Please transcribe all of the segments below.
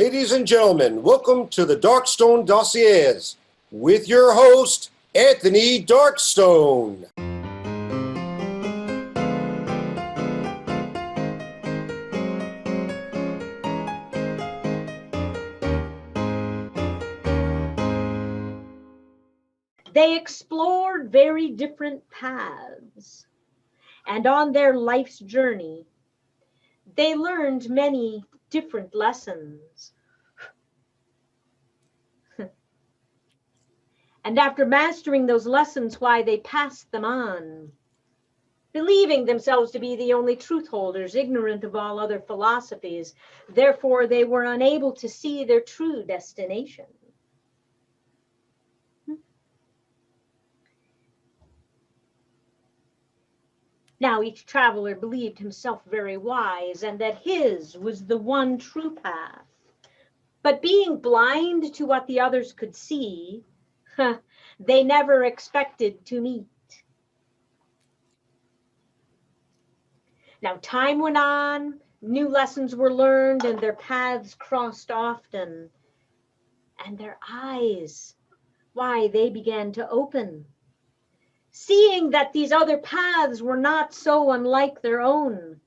Ladies and gentlemen, welcome to the Darkstone Dossiers with your host, Anthony Darkstone. They explored very different paths, and on their life's journey, they learned many different lessons. And after mastering those lessons, why, they passed them on, believing themselves to be the only truth holders, ignorant of all other philosophies. Therefore, they were unable to see their true destination. Now each traveler believed himself very wise, and that his was the one true path. But being blind to what the others could see, they never expected to meet. Now time went on, new lessons were learned, and their paths crossed often. And their eyes, why, they began to open, seeing that these other paths were not so unlike their own,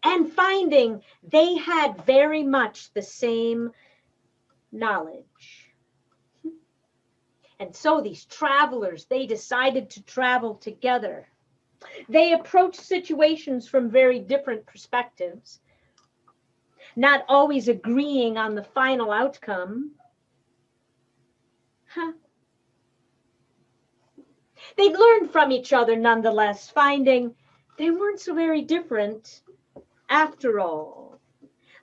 and finding they had very much the same knowledge. And so these travelers, they decided to travel together. They approached situations from very different perspectives, not always agreeing on the final outcome. They learned from each other nonetheless, finding they weren't so very different after all.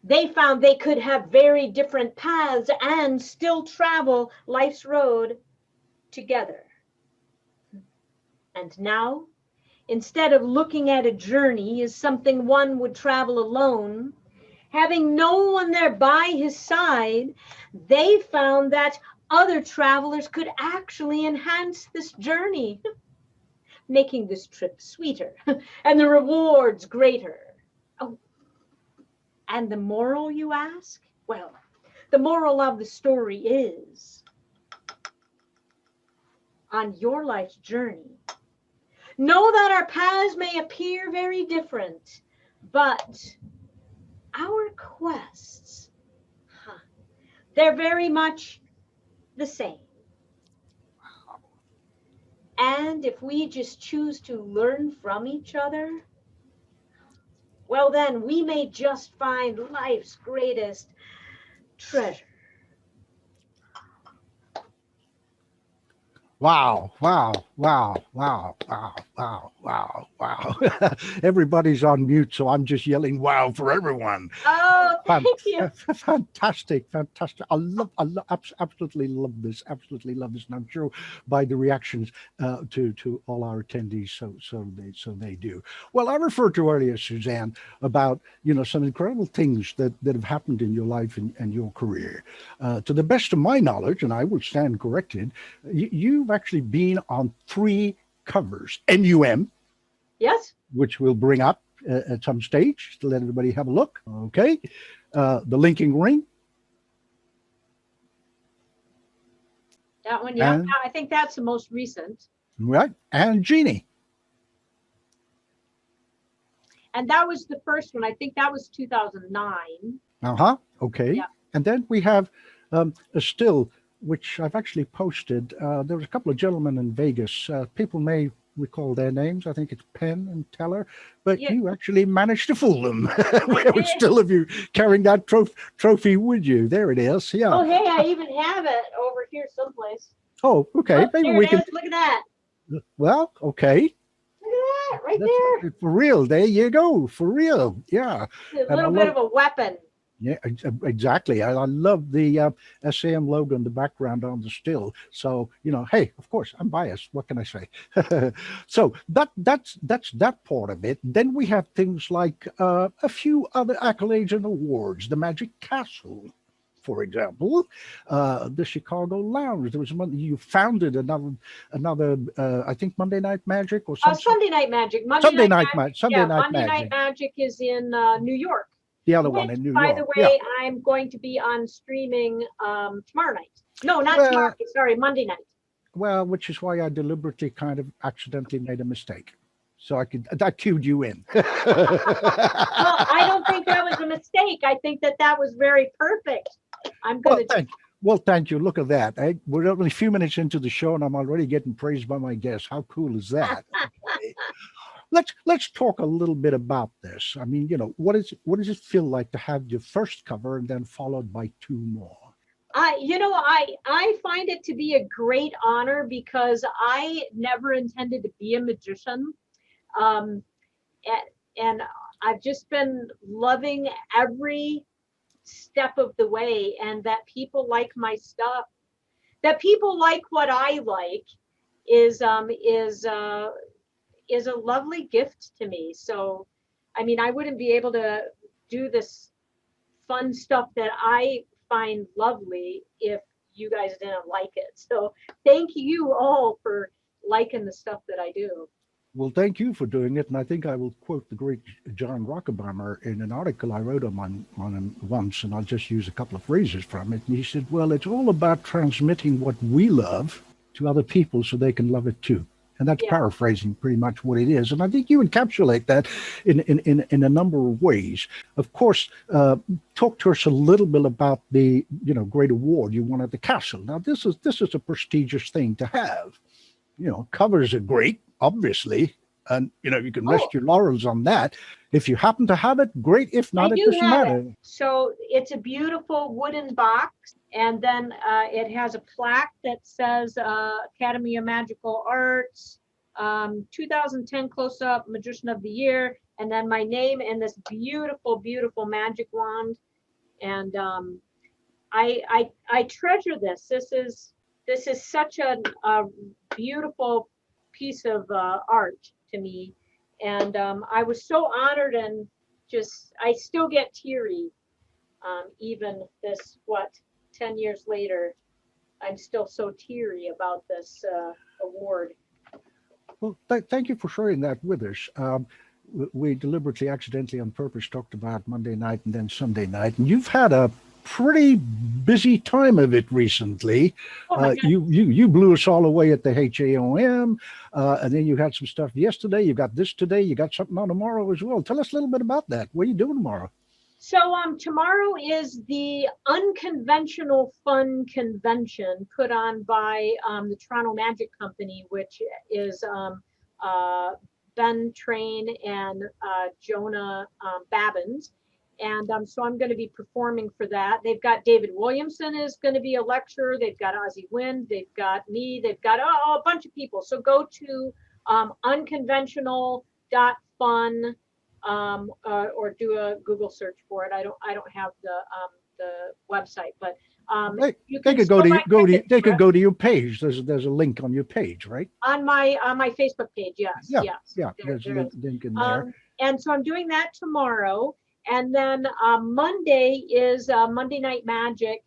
They found they could have very different paths and still travel life's road together. And now, instead of looking at a journey as something one would travel alone, having no one there by his side, they found that other travelers could actually enhance this journey, making this trip sweeter and the rewards greater. Oh, and the moral, you ask? Well, the moral of the story is, on your life's journey, know that our paths may appear very different, but our quests, they're very much the same. And if we just choose to learn from each other, well, then we may just find life's greatest treasure. Wow, wow, wow, wow, wow, wow, wow, wow. Everybody's on mute, so I'm just yelling wow for everyone. Oh, thank you. Fantastic, fantastic. Absolutely love this, and I'm sure by the reactions to all our attendees, so they do. Well, I referred to earlier, Suzanne, about some incredible things that have happened in your life and your career. To the best of my knowledge, and I will stand corrected, you've actually been on 3 covers, NUM. Yes. Which we'll bring up at some stage to let everybody have a look. Okay. The Linking Ring. That one, yeah. I think that's the most recent. Right. And Genie. And that was the first one. I think that was 2009. Okay. Yeah. And then we have a still, which I've actually posted. There was a couple of gentlemen in Vegas. People may recall their names. I think it's Penn and Teller, but yeah. You actually managed to fool them. Where was still of you carrying that trophy with you? There it is. Yeah. Oh, hey, I even have it over here someplace. Oh, okay. Oh, maybe we can. Look at that. Well, okay. Look at that right there. For real. There you go. For real. Yeah. A little bit of a weapon. Yeah, exactly. I love the SAM logo in the background on the still. So, hey, of course, I'm biased. What can I say? So that's that part of it. Then we have things like a few other accolades and awards. The Magic Castle, for example, the Chicago Lounge. There was you founded another I think Monday Night Magic or something. Sunday Night Magic. Monday Night Magic is in New York. The other one Which, in New by York. the Yeah. way, I'm going to be on streaming tomorrow night. No, not tomorrow. Well, Sorry, Monday night. well, which is why I deliberately kind of accidentally made a mistake. So that cued you in. Well, I don't think that was a mistake. I think that was very perfect. I'm Well, going to. thank you. Look at that. We're only a few minutes into the show, and I'm already getting praised by my guests. How cool is that? Okay. Let's talk a little bit about this. I mean, what does it feel like to have your first cover and then followed by two more? I find it to be a great honor because I never intended to be a magician. Um, and I've just been loving every step of the way, and that people like my stuff, that people like what I like is is a lovely gift to me. So, I mean, I wouldn't be able to do this fun stuff that I find lovely if you guys didn't like it. So, thank you all for liking the stuff that I do. Well, thank you for doing it, and I think I will quote the great John Rockefeller in an article I wrote on him once, and I'll just use a couple of phrases from it. And he said, "Well, it's all about transmitting what we love to other people so they can love it too." And that's Yeah. paraphrasing pretty much what it is. And I think you encapsulate that in a number of ways. Of course, talk to us a little bit about the great award you won at the castle. Now, this is a prestigious thing to have. Covers are great, obviously, and you can rest your laurels on that. If you happen to have it, great. If not, it doesn't matter. So it's a beautiful wooden box, and then it has a plaque that says Academy of Magical Arts, 2010 Close-Up Magician of the Year, and then my name and this beautiful, beautiful magic wand. And I treasure this. This is such a beautiful piece of art to me, and I was so honored, and I still get teary, even 10 years later. I'm still so teary about this award. Well, thank you for sharing that with us. We deliberately, accidentally, on purpose talked about Monday night and then Sunday night, and you've had a pretty busy time of it recently. You blew us all away at the HAOM, and then you had some stuff yesterday. You got this today. You got something on tomorrow as well. Tell us a little bit about that. What are you doing tomorrow? So tomorrow is the Unconventional Fun Convention put on by the Toronto Magic Company, which is Ben Train and Jonah Babbins. And so I'm going to be performing for that. They've got David Williamson is going to be a lecturer. They've got Ozzy Wind. They've got me. They've got a bunch of people. So go to unconventional.fun or do a Google search for it. I don't have the website, but they could go to your page. There's a link on your page, right? On my Facebook page, yes. Yeah. There's a link in there. And so I'm doing that tomorrow. And then Monday is Monday Night Magic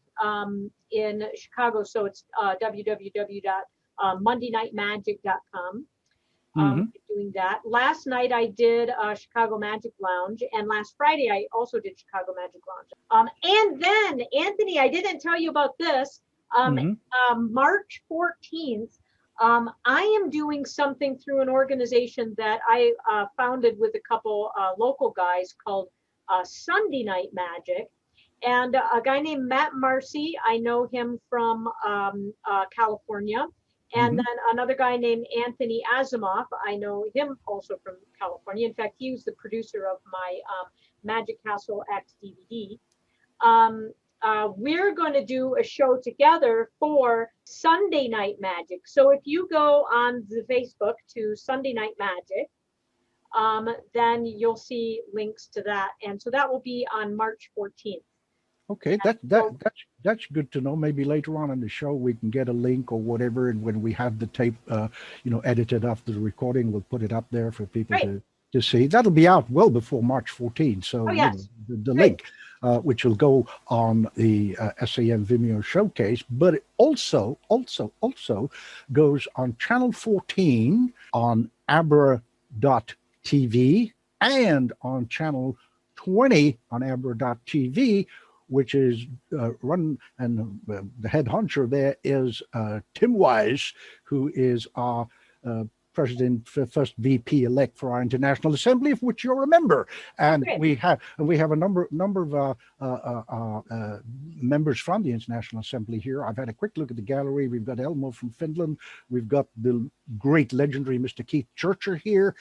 in Chicago. So it's www.mondaynightmagic.com. Doing that. Last night I did Chicago Magic Lounge, and last Friday I also did Chicago Magic Lounge. And then, Anthony, I didn't tell you about this. March 14th, I am doing something through an organization that I founded with a couple local guys called Sunday Night Magic, and a guy named Matt Marcy. I know him from California, and then another guy named Anthony Asimov. I know him also from California. In fact, he was the producer of my Magic Castle X DVD. We're going to do a show together for Sunday Night Magic. So if you go on the Facebook to Sunday Night Magic, then you'll see links to that. And so that will be on March 14th. Okay, that's good to know. Maybe later on in the show we can get a link or whatever, and when we have the tape, edited after the recording, we'll put it up there for people to see. That'll be out well before March 14th. So the link, which will go on the SAM Vimeo showcase, but it also goes on channel 14 on abra.tv and on channel 20 on Amber.tv, which is run, and the head honcho there is Tim Wise, who is our president, first VP elect for our International Assembly, of which you're a member. And we have a number of members from the International Assembly here. I've had a quick look at the gallery. We've got Elmo from Finland. We've got the great legendary Mr. Keith Churcher here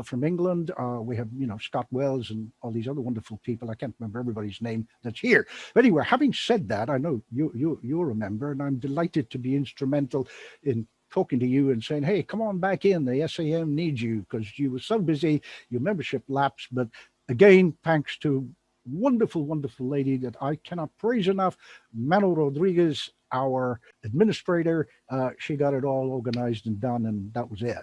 from England. We have, Scott Wells and all these other wonderful people. I can't remember everybody's name that's here. But anyway, having said that, I know you'll remember, and I'm delighted to be instrumental in talking to you and saying, hey, come on back in. The SAM needs you because you were so busy, your membership lapsed. But again, thanks to wonderful, wonderful lady that I cannot praise enough, Mano Rodriguez, our administrator. She got it all organized and done, and that was it.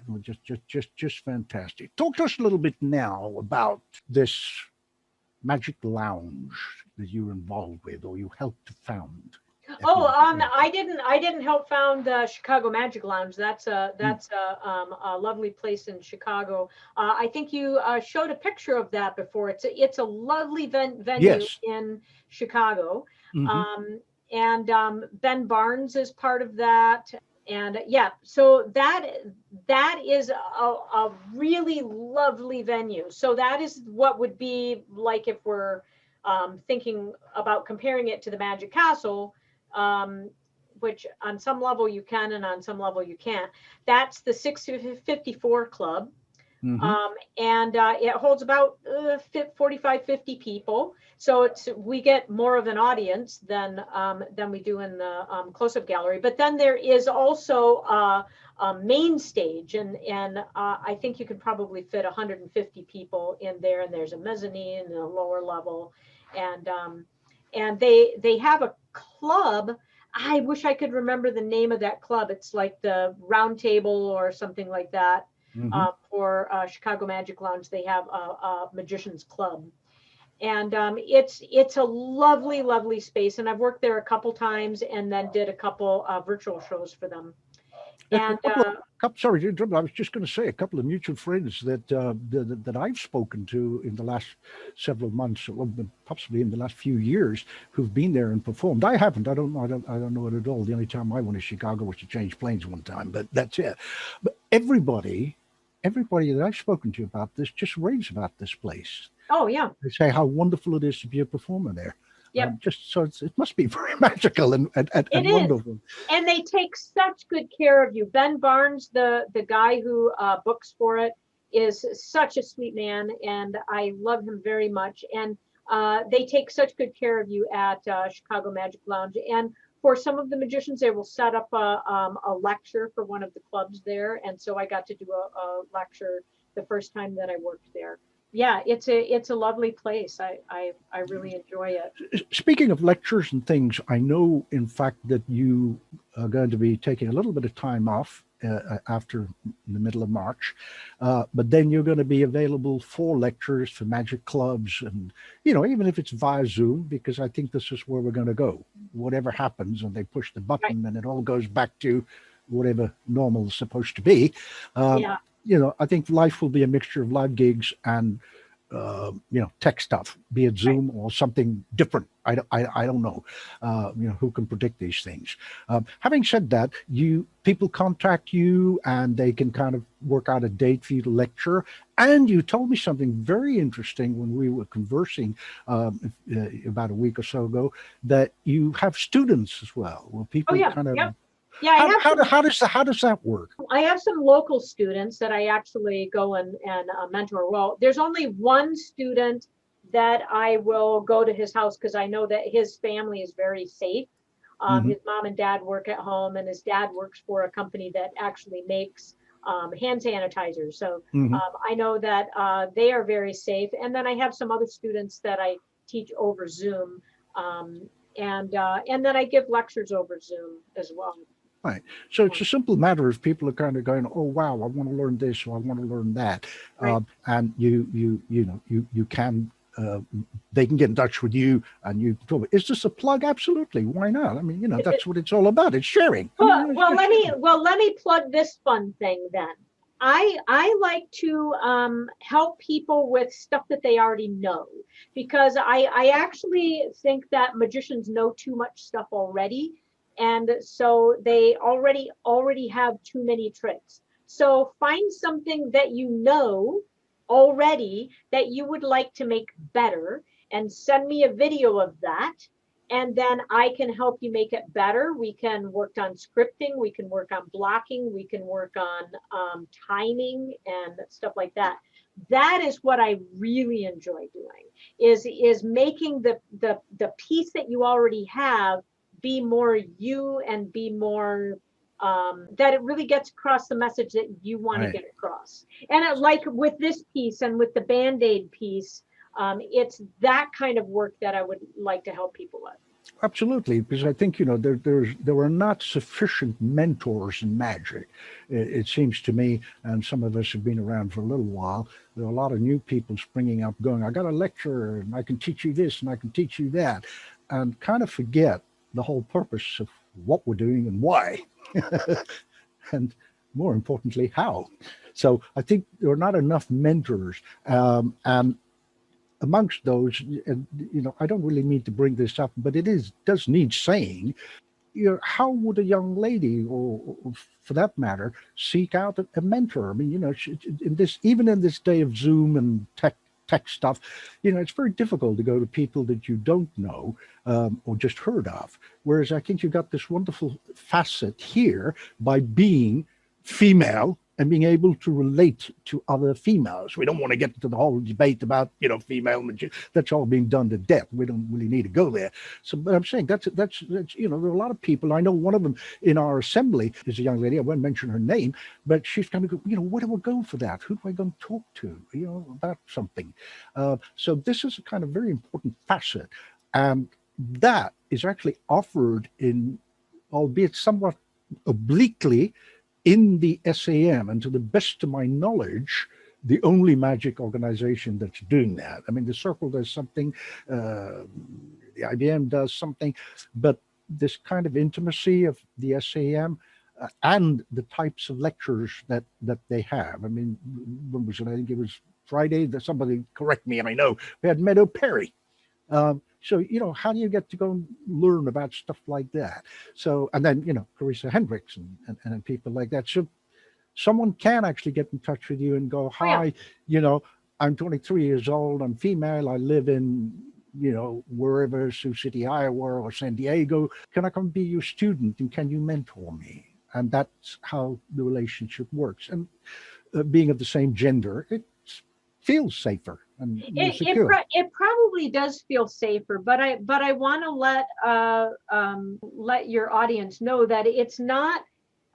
Just fantastic. Talk to us a little bit now about this Magic Lounge that you're involved with, or you helped to found. I didn't help found the Chicago Magic Lounge. That's a lovely place in Chicago. I think you showed a picture of that before. It's a lovely venue in Chicago. And Ben Barnes is part of that. And so that is a really lovely venue. So that is what would be like if we're thinking about comparing it to the Magic Castle. Which on some level you can and on some level you can't. That's the 654 Club. And it holds about 45, 50 people. So we get more of an audience than we do in the close-up gallery. But then there is also a main stage, and I think you could probably fit 150 people in there. And there's a mezzanine and a lower level, and they have a club. I wish I could remember the name of that club. It's like the Round Table or something like that. For Chicago Magic Lounge, they have a Magician's Club, and it's a lovely, lovely space. And I've worked there a couple times, and then did a couple virtual shows for them. And sorry to interrupt. I was just going to say a couple of mutual friends that I've spoken to in the last several months, or possibly in the last few years, who've been there and performed. I haven't. I don't know it at all. The only time I went to Chicago was to change planes one time, but that's it. But everybody that I've spoken to about this just raves about this place. Oh yeah. They say how wonderful it is to be a performer there. Yeah. It must be very magical and wonderful. And they take such good care of you. Ben Barnes, the guy who books for it, is such a sweet man, and I love him very much. And they take such good care of you at Chicago Magic Lounge. And for some of the magicians, they will set up a lecture for one of the clubs there. And so I got to do a lecture the first time that I worked there. Yeah, it's a lovely place. I really enjoy it. Speaking of lectures and things, I know, in fact, that you are going to be taking a little bit of time off after the middle of March, but then you're going to be available for lectures for magic clubs, and even if it's via Zoom, because I think this is where we're going to go. Whatever happens, and they push the button, and it all goes back to whatever normal is supposed to be. I think life will be a mixture of live gigs and tech stuff, be it Zoom or something different. I don't know. Who can predict these things? Having said that, people contact you and they can kind of work out a date for you to lecture. And you told me something very interesting when we were conversing about a week or so ago, that you have students as well. Well, people kind of. Yep. Yeah, how does that work? I have some local students that I actually go and mentor. Well, there's only one student that I will go to his house because I know that his family is very safe. His mom and dad work at home, and his dad works for a company that actually makes hand sanitizers. So I know that they are very safe. And then I have some other students that I teach over Zoom, and then I give lectures over Zoom as well. Right. So it's a simple matter of people are kind of going, oh, wow, I want to learn this or I want to learn that. Right. And you can, they can get in touch with you and you can talk. Is this a plug? Absolutely. Why not? I mean, that's what it's all about. It's sharing. Well, let me plug this fun thing then. I like to help people with stuff that they already know, because I actually think that magicians know too much stuff already, and so they already have too many tricks. So find something that you know already that you would like to make better, and send me a video of that, and then I can help you make it better. We can work on scripting, we can work on blocking, we can work on timing and stuff like that. That is what I really enjoy doing, is making the piece that you already have be more you, and be more that it really gets across the message that you want to Right. get across. And like with this piece and with the Band-Aid piece, it's that kind of work that I would like to help people with. Absolutely, because I think there were not sufficient mentors in magic. It seems to me, and some of us have been around for a little while. There are a lot of new people springing up, going, "I got a lecture, and I can teach you this, and I can teach you that," and kind of forget the whole purpose of what we're doing and why, and more importantly, how. So I think there are not enough mentors, and amongst those, and I don't really mean to bring this up, but does need saying. How would a young lady, or for that matter, seek out a mentor? I mean, in this, even in this day of Zoom and tech stuff, it's very difficult to go to people that you don't know, or just heard of. Whereas I think you've got this wonderful facet here by being female and being able to relate to other females. We don't want to get into the whole debate about, female magic. That's all being done to death. We don't really need to go there. So, but I'm saying that's there are a lot of people. I know one of them in our assembly is a young lady. I won't mention her name, but she's kind of go, where do I go for that? Who do I go and talk to, about something? So this is a kind of very important facet, and that is actually offered in, albeit somewhat obliquely, in the SAM, and to the best of my knowledge, the only magic organization that's doing that. I mean, the Circle does something, the IBM does something, but this kind of intimacy of the SAM, and the types of lectures that they have. I mean, when was it? I think it was Friday. That somebody correct me, and I know we had Meadow Perry. So, how do you get to go and learn about stuff like that? So, and then, Carissa Hendricks and people like that. So someone can actually get in touch with you and go, "Hi, I'm 23 years old. I'm female. I live in, wherever, Sioux City, Iowa, or San Diego. Can I come be your student? And can you mentor me?" And that's how the relationship works. And being of the same gender, it feels safer and more secure. It probably does feel safer, but I want to let your audience know that it's not.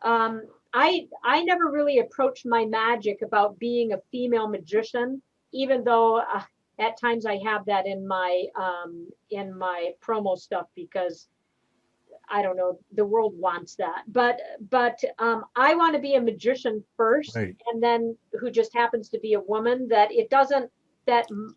I never really approached my magic about being a female magician, even though at times I have that in my promo stuff, because I don't know, the world wants that. But I want to be a magician first, Right. and then who just happens to be a woman. That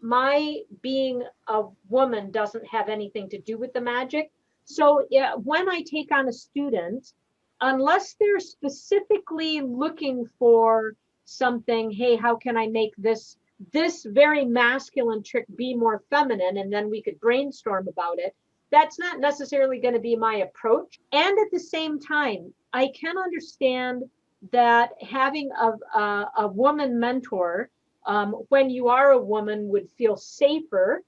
my being a woman doesn't have anything to do with the magic. So yeah, when I take on a student, unless they're specifically looking for something, hey, how can I make this very masculine trick be more feminine, and then we could brainstorm about it. That's not necessarily going to be my approach. And at the same time, I can understand that having a woman mentor, when you are a woman, would feel safer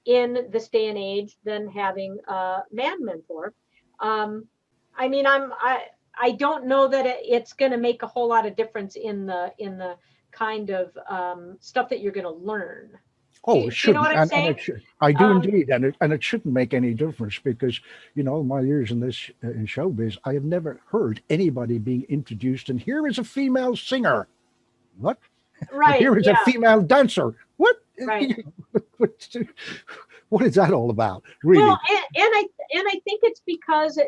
in this day and age than having a man mentor. I mean, I don't know that it's going to make a whole lot of difference in the kind of stuff that you're going to learn. Oh, Do it you know shouldn't, what I'm and saying? it should. I do Um, indeed, and it shouldn't make any difference because, my years in this in showbiz, I have never heard anybody being introduced, and here is a female singer. What? And right. here is a Yeah. female dancer. What? Right. What what is that all about, Well, really? and I think it's because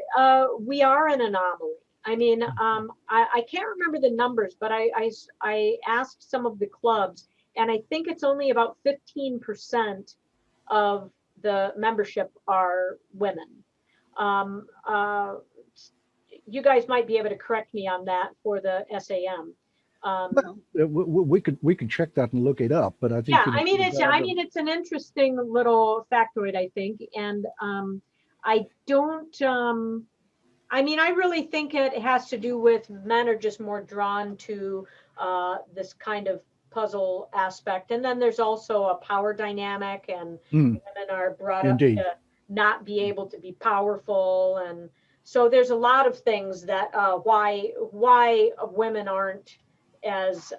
we are an anomaly. I mean, I can't remember the numbers, but I asked some of the clubs, and I think it's only about 15% of the membership are women. Um, uh, you guys might be able to correct me on that for the SAM. Well, we could check that and look it up, but I think Yeah, I mean, it's an interesting little factoid, I think. And I don't, I mean, I really think it has to do with men are just more drawn to this kind of puzzle aspect. And then there's also a power dynamic, and Mm, women are brought up indeed. to not be able to be powerful. And so there's a lot of things that why women as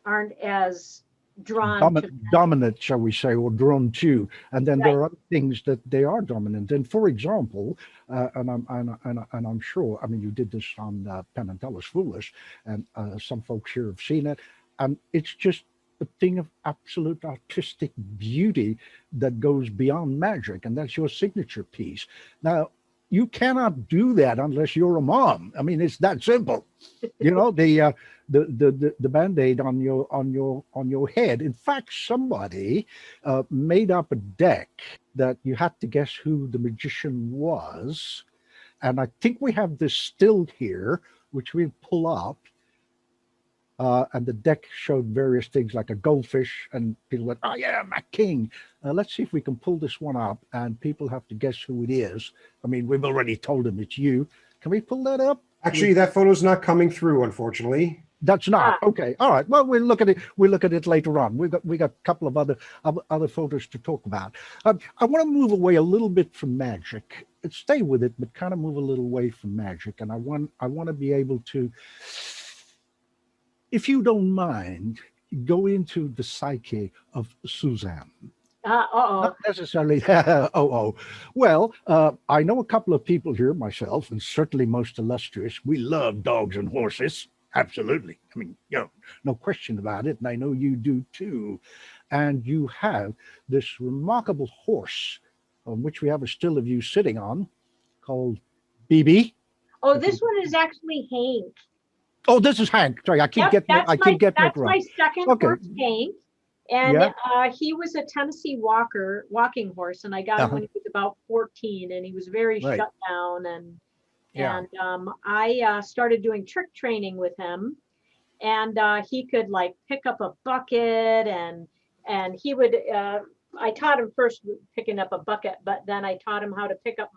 aren't as drawn to men. Dominant, shall we say, or drawn to, and then there Right. are other things that they are dominant. And for example, and I'm sure, I mean, you did this on Penn and Teller's Foolish, and some folks here have seen it, and it's just a thing of absolute artistic beauty that goes beyond magic, and that's your signature piece. Now, you cannot do that unless you're a mom. I mean, it's that simple. You know, the band-aid on your head. In fact, somebody made up a deck that you had to guess who the magician was, and I think we have this still here, which we'll pull up. And the deck showed various things like a goldfish, and people went, "Oh yeah, my king." Let's see if we can pull this one up, and people have to guess who it is. I mean, we've already told them it's you. Can we pull that up? Actually, that photo's not coming through, unfortunately. That's not okay. All right. Well, we'll look at it. We'll look at it later on. We got a couple of other photos to talk about. I want to move away a little bit from magic. Stay with it, but kind of move a little away from magic. And I want to be able to, if you don't mind, go into the psyche of Suzanne. Not necessarily. Well, I know a couple of people here, myself, and certainly most illustrious. We love dogs and horses. Absolutely. I mean, no question about it. And I know you do too. And you have this remarkable horse on which we have a still of you sitting on called BB. Oh, this one is actually Hank. Oh, this is Hank. Sorry, I keep getting it That's wrong. my second Okay. horse, Hank. And he was a Tennessee walking horse, and I got him when he was about 14, and he was very shut down. And I started doing trick training with him, and he could like pick up a bucket, and he would. I taught him first picking up a bucket, but then I taught him how to pick up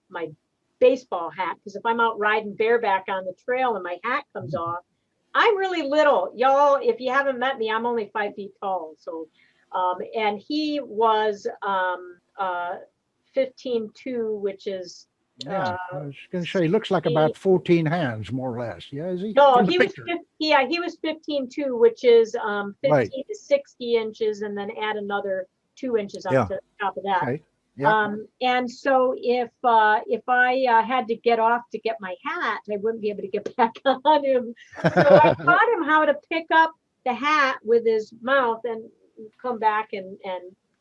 my baseball hat, because if I'm out riding bareback on the trail and my hat comes off, I'm really little, y'all. If you haven't met me, I'm only 5 feet tall. So, and he was 15'2", which is. Yeah, I was going to say, he looks like about 14 hands, more or less. Yeah, is he? No, he was 15'2", which is 15 to 60 inches, and then add another 2 inches on top of that. Okay. Yeah. And so if I had to get off to get my hat, I wouldn't be able to get back on him. So I taught him how to pick up the hat with his mouth and come back and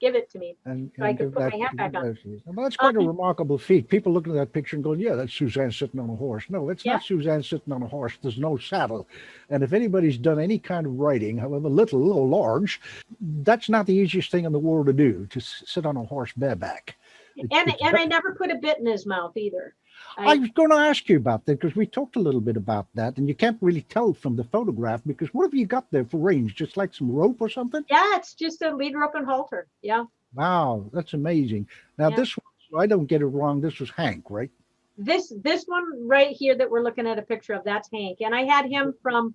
give it to me, so I could put my hat back on. Well, that's quite a remarkable feat. People looking at that picture and going, "Yeah, that's Suzanne sitting on a horse." No, that's not Suzanne sitting on a horse. There's no saddle. And if anybody's done any kind of riding, however little or large, that's not the easiest thing in the world to do, to sit on a horse bareback. And I never put a bit in his mouth either. I was going to ask you about that, because we talked a little bit about that, and you can't really tell from the photograph, because what have you got there for reins? Just like some rope or something? Yeah, it's just a lead rope and halter. Yeah. Wow, that's amazing. Now this one, so I don't get it wrong, this was Hank, right? This one right here that we're looking at a picture of, that's Hank. And I had him from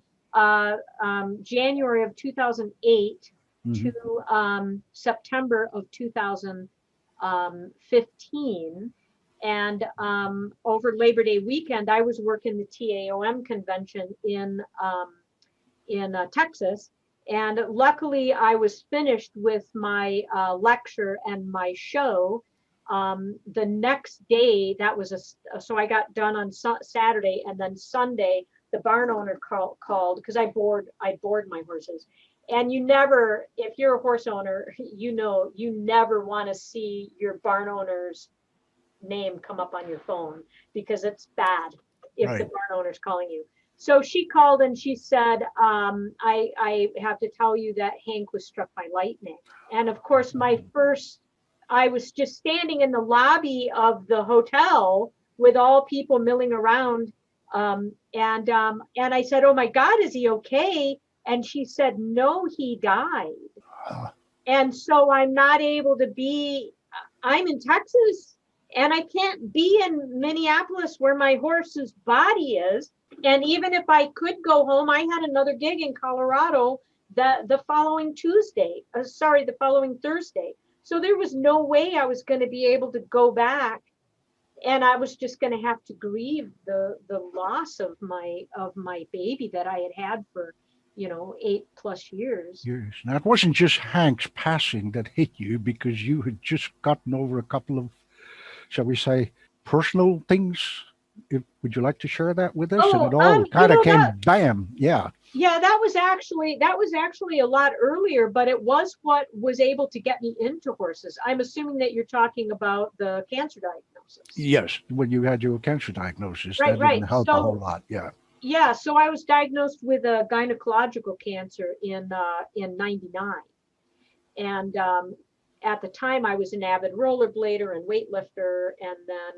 January of 2008 to September of 2015. And over Labor Day weekend, I was working the TAOM convention in Texas. And luckily, I was finished with my lecture and my show the next day. That was so I got done on Saturday, and then Sunday, the barn owner called, because I board my horses. And you never, if you're a horse owner, you never want to see your barn owner's name come up on your phone, because it's bad if the barn owner's calling you. So she called and she said, I have to tell you that Hank was struck by lightning. And of course, I was just standing in the lobby of the hotel with all people milling around And I said, "Oh my God, is he okay?" And she said, "No, he died." Uh, And so I'm not able to be, I'm in Texas and I can't be in Minneapolis where my horse's body is. And even if I could go home, I had another gig in Colorado the following the following Thursday. So there was no way I was going to be able to go back, and I was just going to have to grieve the loss of my baby that I had for 8+ years. yes. Now, it wasn't just Hank's passing that hit you because you had just gotten over a couple of, shall we say, personal things. Would you like to share that with us? And Oh, it all kind of came that bam. Yeah. yeah, that was actually a lot earlier, but it was what was able to get me into horses. I'm assuming that you're talking about the cancer diagnosis. Yes. When you had your cancer diagnosis, Right, that didn't right. help a whole lot. Yeah. Yeah, so I was diagnosed with a gynecological cancer in '99, and at the time I was an avid rollerblader and weightlifter, and then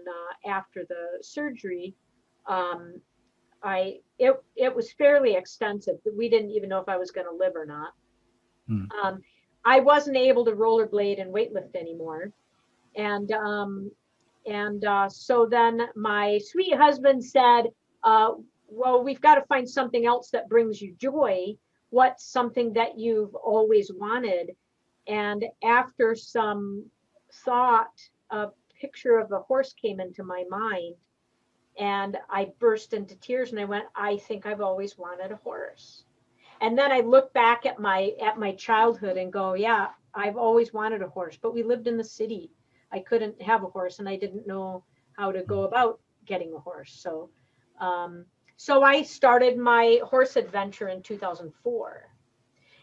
after the surgery, um, it was fairly extensive. We didn't even know if I was going to live or not. Hmm. I wasn't able to rollerblade and weightlift anymore, and so then my sweet husband said, "Well, we've got to find something else that brings you joy. What's something that you've always wanted?" And after some thought, a picture of a horse came into my mind, and I burst into tears and I went, "I think I've always wanted a horse." And then I look back at my childhood and go, "Yeah, I've always wanted a horse, but we lived in the city. I couldn't have a horse and I didn't know how to go about getting a horse." So I started my horse adventure in 2004.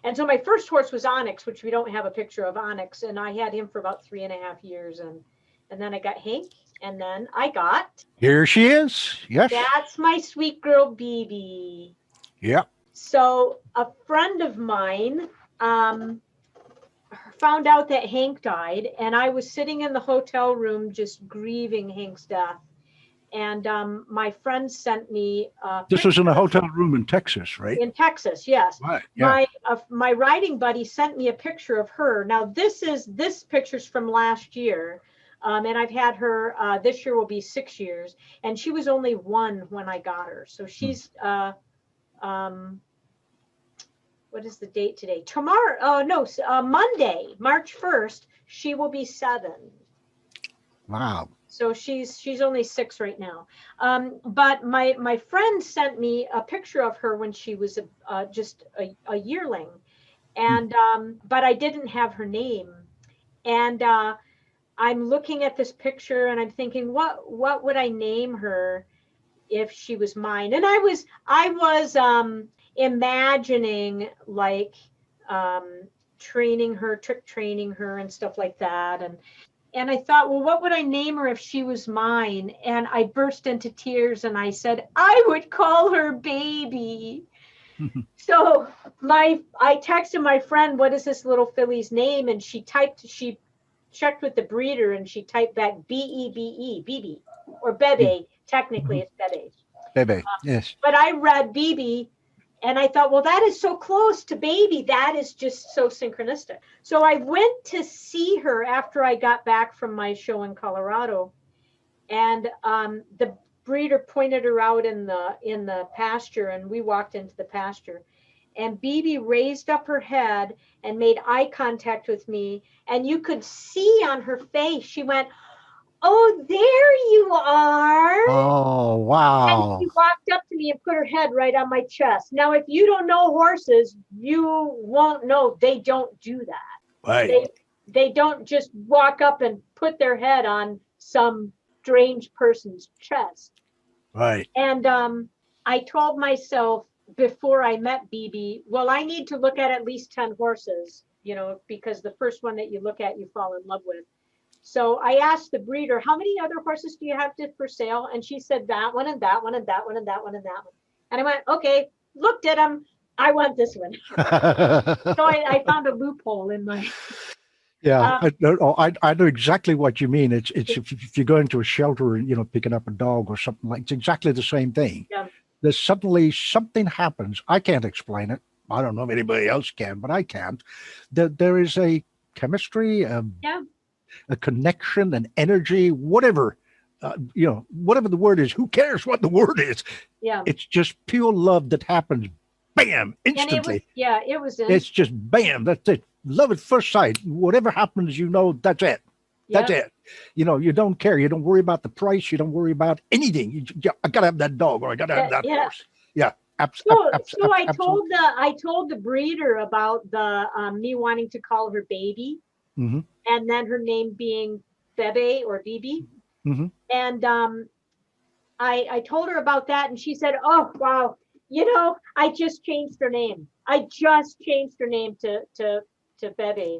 And so my first horse was Onyx, which we don't have a picture of Onyx. And I had him for about 3.5 years. And then I got Hank. And then I got, Here she is. Yes. that's my sweet girl, BB. Yeah. So a friend of mine found out that Hank died. And I was sitting in the hotel room just grieving Hank's death. And my friend sent me This was in a hotel room in Texas, right? in Texas, yes. Right. Yeah. My riding buddy sent me a picture of her. Now this picture's from last year, and I've had her. This year will be 6 years, and she was only 1 when I got her. So she's what is the date today? Tomorrow? Oh no, Monday, March 1st. She will be 7. Wow. So she's only 6 right now. But my friend sent me a picture of her when she was just a yearling, and but I didn't have her name. And I'm looking at this picture and I'm thinking, what would I name her if she was mine? And I was imagining like trick training her and stuff like that. And I thought, well, what would I name her if she was mine? And I burst into tears and I said, I would call her Baby. So I texted my friend, what is this little filly's name? And she checked with the breeder and she typed back Bebe, Bibi, or Bebe. Technically it's Bebe. Bebe. Yes. But I read Bibi. And I thought, well, that is so close to Baby. That is just so synchronistic. So I went to see her after I got back from my show in Colorado. And the breeder pointed her out in the pasture, and we walked into the pasture. And Bibi raised up her head and made eye contact with me. And you could see on her face, she went, "Oh, there you are." Oh, And wow. she walked up to me and put her head right on my chest. Now, if you don't know horses, you won't know they don't do that. Right. They don't just walk up and put their head on some strange person's chest. Right. And I told myself before I met BB, well, I need to look at least 10 horses, because the first one that you look at, you fall in love with. So I asked the breeder, how many other horses do you have for sale? And she said that one and that one and that one and that one and that one. And I went, okay, looked at them. I want this one. So I found a loophole in my. Yeah, I know exactly what you mean. It's if you go into a shelter and picking up a dog or something like, it's exactly the same thing. Yeah. There's suddenly something happens. I can't explain it. I don't know if anybody else can, but I can't. There is a chemistry, Yeah. a connection, an energy, whatever, whatever the word is. Who cares what the word is? Yeah. It's just pure love that happens, bam, And it was, instantly. it was It's just bam, that's it. Love at first sight. Whatever happens, that's it. That's yeah. it. You don't care. You don't worry about the price. You don't worry about anything. I gotta have that dog, or I gotta have that Yeah. horse. Yeah. So I Absolutely. told the breeder about the me wanting to call her baby, Hmm. and then her name being Bebe or Bibi. Hmm. And I told her about that, and she said, "Oh wow, I just changed her name. I just changed her name to Bebe."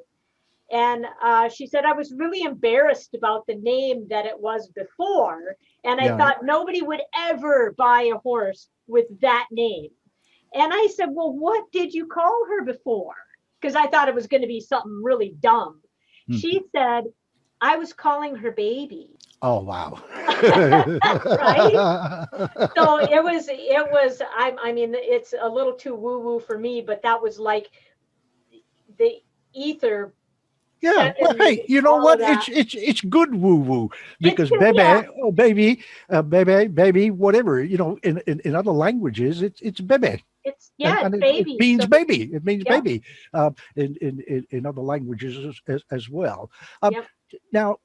And she said, "I was really embarrassed about the name that it was before, and I Yeah. thought nobody would ever buy a horse with that name." And I said, "Well, what did you call her before?" Because I thought it was going to be something really dumb. Mhm. She said, "I was calling her baby." Oh wow. Right? So I mean, it's a little too woo woo for me, but that was like the ether Yeah, well, sending hey, me you know all of what? that. It's good woo woo It's because good. Yeah. bebe, oh baby, baby, whatever. In other languages, it's bebe, It's and it baby. means So baby. It means yeah. baby. In other languages as well. Yep. Now,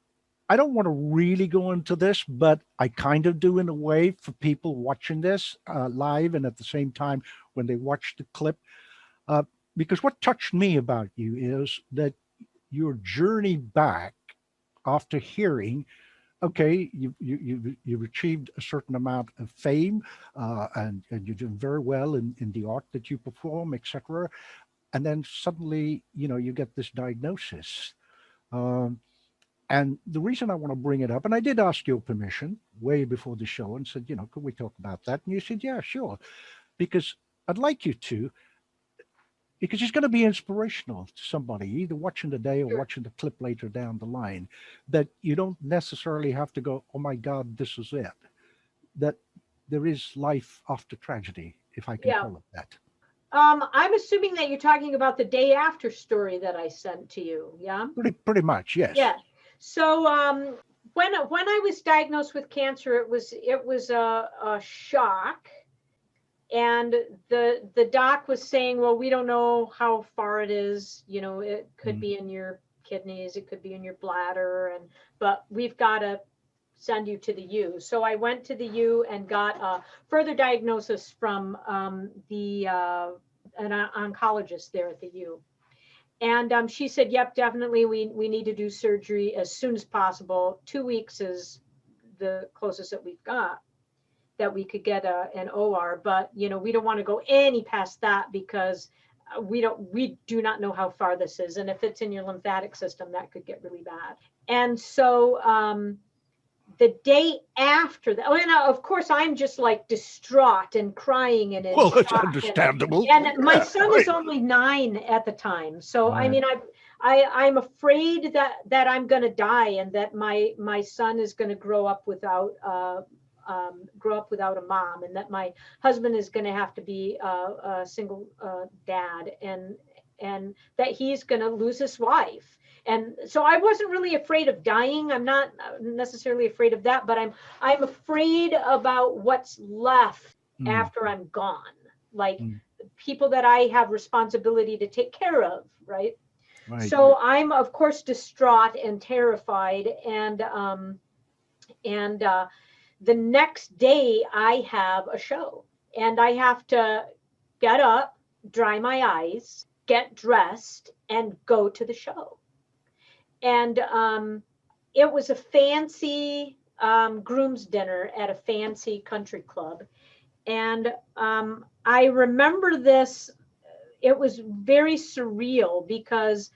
I don't want to really go into this, but I kind of do in a way for people watching this live and at the same time when they watch the clip. Uh, because what touched me about you is that your journey back after hearing, okay, you've achieved a certain amount of fame, and you're doing very well in the art that you perform, etc. And then suddenly, you get this diagnosis. Um, and the reason I want to bring it up, and I did ask your permission way before the show and said, could we talk about that? And you said, yeah, sure, because I'd like you to, because it's going to be inspirational to somebody either watching today or Sure. watching the clip later down the line, that you don't necessarily have to go, oh my god, this is it, that there is life after tragedy, if I can Yeah. call it that. I'm assuming that you're talking about the day after story that I sent to you. Yeah. Pretty much, yes. Yeah. So when I was diagnosed with cancer, it was a shock, and the doc was saying, well, we don't know how far it is. It could Mm. be in your kidneys, it could be in your bladder, but we've got to send you to the U. So I went to the U and got a further diagnosis from the an oncologist there at the U. And she said, "Yep, definitely, we need to do surgery as soon as possible. 2 weeks is the closest that we've got that we could get an OR, but we don't want to go any past that because we do not know how far this is, and if it's in your lymphatic system, that could get really bad." And so the day after that, and of course I'm just like distraught and crying and in Well, that's shock, understandable. and my Yeah, son is right. only 9 at the time. So I Right. mean, I'm afraid that I'm going to die, and that my son is going to grow up without a mom, and that my husband is going to have to be a single dad, and that he's going to lose his wife. And so I wasn't really afraid of dying. I'm not necessarily afraid of that, but I'm afraid about what's left Mm. after I'm gone. Like Mm. people that I have responsibility to take care of, right? Right. So I'm of course distraught and terrified, and the next day I have a show, and I have to get up, dry my eyes, get dressed, and go to the show. And it was a fancy groom's dinner at a fancy country club. And I remember this, it was very surreal because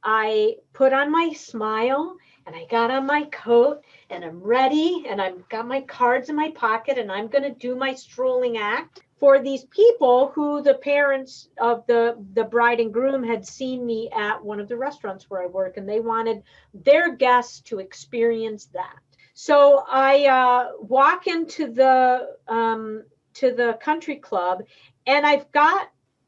I put on my smile And I got on my coat and I'm ready and I've got my cards in my pocket and I'm going to do my strolling act for these people who the parents of the bride and groom had seen me at one of the restaurants where I work, and they wanted their guests to experience that. So I walk into the country club, and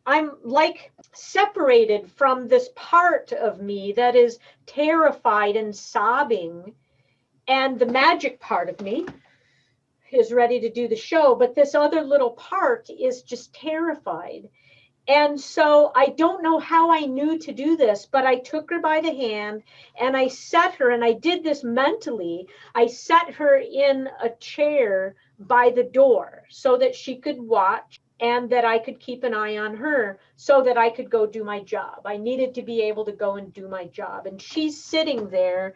I'm like separated from this part of me that is terrified and sobbing, and the magic part of me is ready to do the show, but this other little part is just terrified. And so I don't know how I knew to do this, but I took her by the hand and I set her, and I did this mentally. I set her in a chair by the door so that she could watch and that I could keep an eye on her so that I could go do my job. I needed to be able to go and do my job. And she's sitting there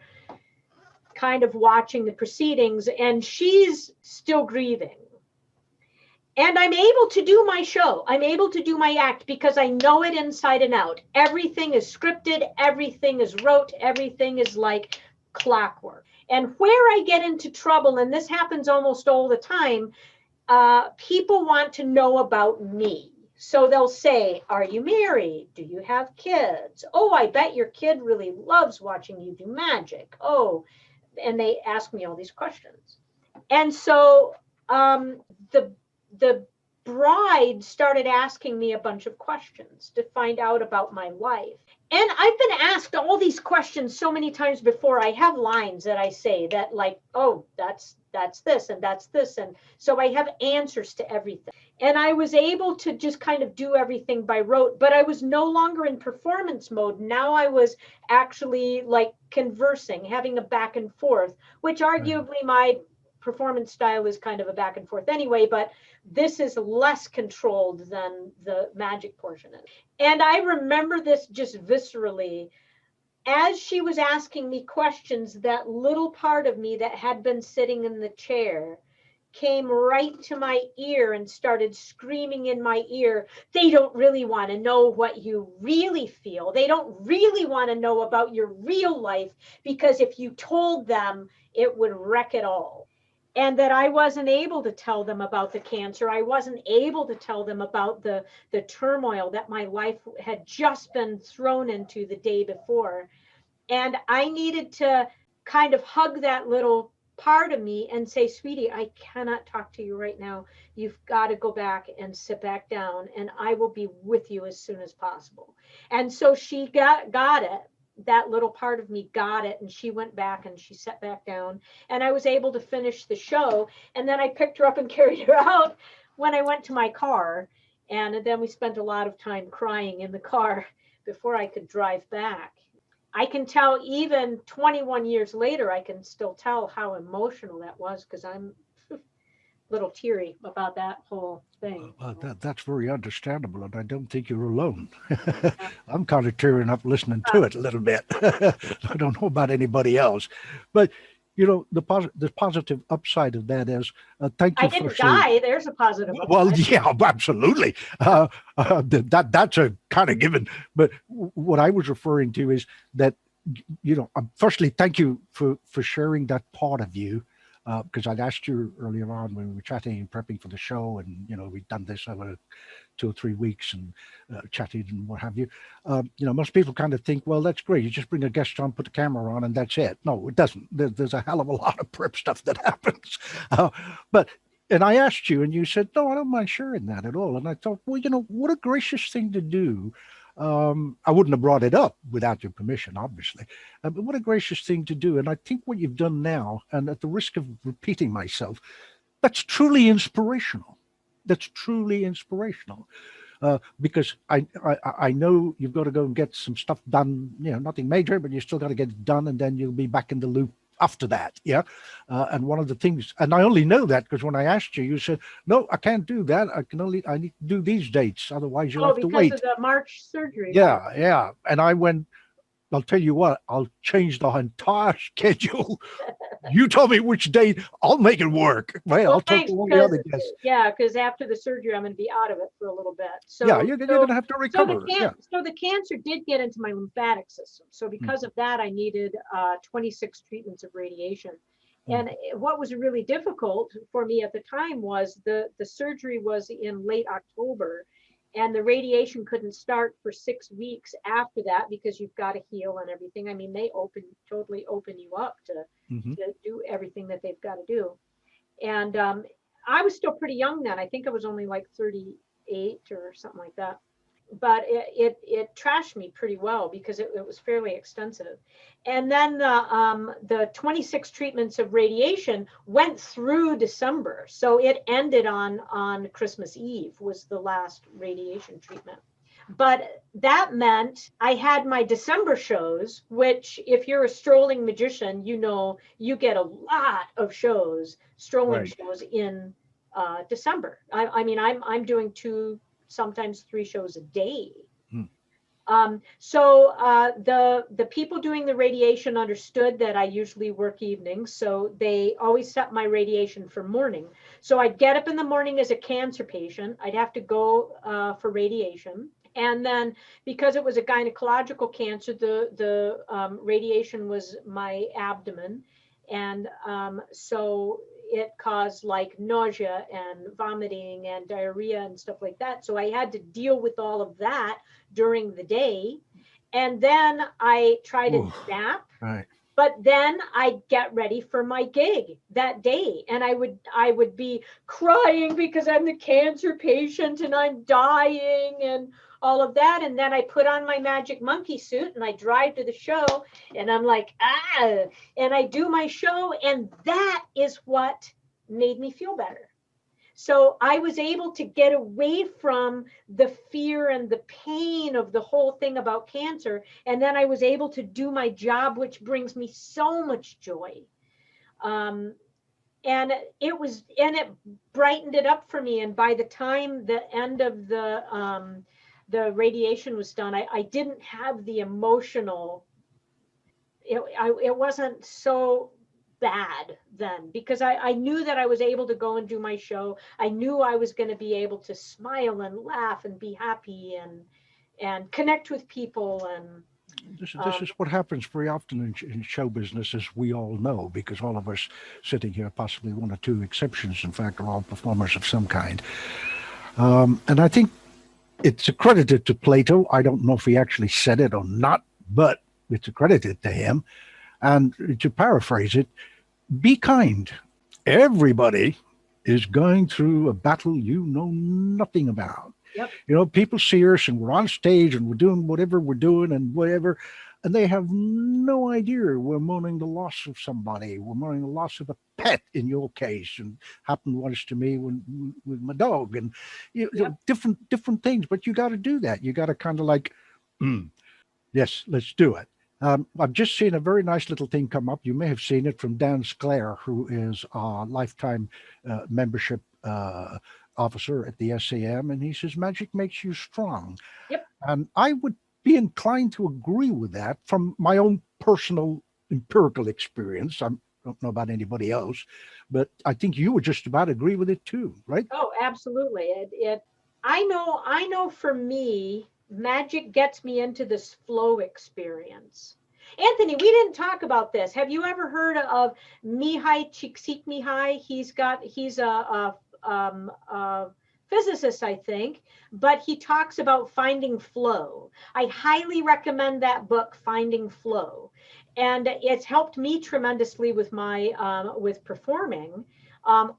kind of watching the proceedings, and she's still grieving. And I'm able to do my show. I'm able to do my act because I know it inside and out. Everything is scripted. Everything is wrote. Everything is like clockwork. And where I get into trouble, and this happens almost all the time, people want to know about me. So they'll say, are you married? Do you have kids? Oh, I bet your kid really loves watching you do magic. Oh, and they ask me all these questions. And so the bride started asking me a bunch of questions to find out about my life. And I've been asked all these questions so many times before. I have lines that I say that like, oh, that's this and that's this. And so I have answers to everything. And I was able to just kind of do everything by rote, but I was no longer in performance mode. Now I was actually like conversing, having a back and forth, which arguably my performance style is kind of a back and forth anyway, but this is less controlled than the magic portion is. And I remember this just viscerally. As she was asking me questions, that little part of me that had been sitting in the chair came right to my ear and started screaming in my ear, they don't really want to know what you really feel. They don't really want to know about your real life, because if you told them, it would wreck it all. And that I wasn't able to tell them about the cancer. I wasn't able to tell them about the turmoil that my life had just been thrown into the day before. And I needed to kind of hug that little part of me and say, sweetie, I cannot talk to you right now. You've got to go back and sit back down, and I will be with you as soon as possible. And so she got it. That little part of me got it, and she went back and she sat back down, and I was able to finish the show. And then I picked her up and carried her out when I went to my car. And then we spent a lot of time crying in the car before I could drive back. I can tell even 21 years later, I can still tell how emotional that was, because I'm a little teary about that whole thing. Well, that's very understandable, and I don't think you're alone. I'm kind of tearing up listening to it a little bit. I don't know about anybody else, but you know, the positive upside of that is thank you. I didn't die. There's a positive upside. Well, yeah, absolutely. That's a kind of given. But what I was referring to is that, you know, firstly, thank you for sharing that part of you. Because I'd asked you earlier on when we were chatting and prepping for the show, and you know, we'd done this over 2 or 3 weeks and chatted and what have you. You know, most people kind of think, well, that's great. You just bring a guest on, put the camera on, and that's it. No, it doesn't. There's a hell of a lot of prep stuff that happens. And I asked you, and you said, no, I don't mind sharing that at all. And I thought, well, you know, what a gracious thing to do. I wouldn't have brought it up without your permission, obviously. But what a gracious thing to do. And I think what you've done now, and at the risk of repeating myself, that's truly inspirational. That's truly inspirational. Because I know you've got to go and get some stuff done, you know, nothing major, but you still got to get it done, and then you'll be back in the loop after that. Yeah. And one of the things, and I only know that because when I asked you, you said, no, I can't do that. I need to do these dates. Otherwise you'll have to wait. Because of the March surgery. Yeah. Yeah. And I went, I'll tell you what, I'll change the entire schedule. You tell me which day, I'll make it work. Right? Well, I'll talk thanks, to all the because other guests. yeah, because after the surgery, I'm going to be out of it for a little bit. Yeah, So, you're going to have to recover. Yeah. so the cancer did get into my lymphatic system. So Mm, because of that, I needed 26 treatments of radiation. mm. And what was really difficult for me at the time was the surgery was in late October, and the radiation couldn't start for 6 weeks after that because you've got to heal and everything. I mean, they totally open you up Mm-hmm. to do everything that they've got to do. And I was still pretty young then. I think I was only like 38 or something like that. But it trashed me pretty well because it was fairly extensive. And then the 26 treatments of radiation went through December. So it ended on Christmas Eve was the last radiation treatment. But that meant I had my December shows, which if you're a strolling magician, you know, you get a lot of shows, strolling Right. shows in December. I mean, I'm doing 2, sometimes 3 shows a day. Mm. So the people doing the radiation understood that I usually work evenings, so they always set my radiation for morning. So I'd get up in the morning as a cancer patient. I'd have to go for radiation. And then because it was a gynecological cancer, the radiation was my abdomen. And so it caused like nausea and vomiting and diarrhea and stuff like that. So I had to deal with all of that during the day. And then I tried to Ooh, nap, right. but then I'd get ready for my gig that day. And I would be crying because I'm the cancer patient and I'm dying and all of that. And then I put on my magic monkey suit and I drive to the show and I'm like, and I do my show. And that is what made me feel better. So I was able to get away from the fear and the pain of the whole thing about cancer. And then I was able to do my job, which brings me so much joy. Um, and it brightened it up for me. And by the time the end of the radiation was done, I didn't have the emotional, it wasn't so bad then because I knew that I was able to go and do my show. I knew I was going to be able to smile and laugh and be happy and connect with people. And This is what happens very often in show business, as we all know, because all of us sitting here, possibly one or two exceptions, in fact, are all performers of some kind. And I think it's accredited to Plato. I don't know if he actually said it or not, but it's accredited to him. And to paraphrase it, be kind. Everybody is going through a battle you know nothing about. yep, You know, people see us and we're on stage and we're doing whatever we're doing and whatever, and they have no idea we're mourning the loss of somebody. We're mourning the loss of a pet in your case, and happened once to me with my dog, and yep, different things. But you got to do that. You got to kind of like, mm, yes, let's do it. I've just seen a very nice little thing come up. You may have seen it from Dan Sclair, who is a lifetime membership officer at the SAM, and he says magic makes you strong. yep. And I would be inclined to agree with that from my own personal empirical experience. I don't know about anybody else, but I think you would just about agree with it too, right? Oh, absolutely. I know for me, magic gets me into this flow experience. Anthony, we didn't talk about this. Have you ever heard of Mihai Csikszentmihalyi? He's a physicist, I think, but he talks about finding flow. I highly recommend that book, Finding Flow, and it's helped me tremendously with my with performing,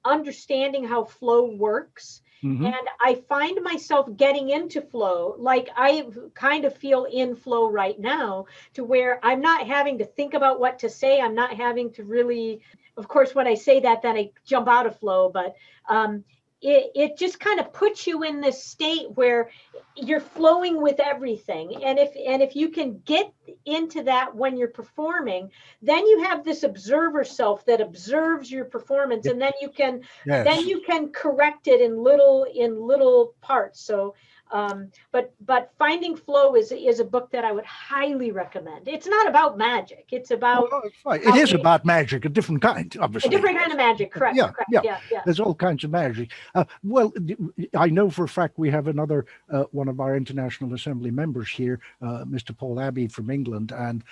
understanding how flow works. Mm-hmm. And I find myself getting into flow, like I kind of feel in flow right now, to where I'm not having to think about what to say. I'm not having to really, of course, when I say that, then I jump out of flow, but it just kind of puts you in this state where you're flowing with everything. And if you can get into that when you're performing, then you have this observer self that observes your performance, and then you can Yes. correct it in little parts. So But Finding Flow is a book that I would highly recommend. It's not about magic. It's about Oh, it's fine. It how is we, about magic, a different kind, a obviously. different kind of magic. Correct. Yeah, Correct. yeah. Yeah. There's all kinds of magic. Well, I know for a fact we have another one of our International Assembly members here, Mr. Paul Abbey from England, and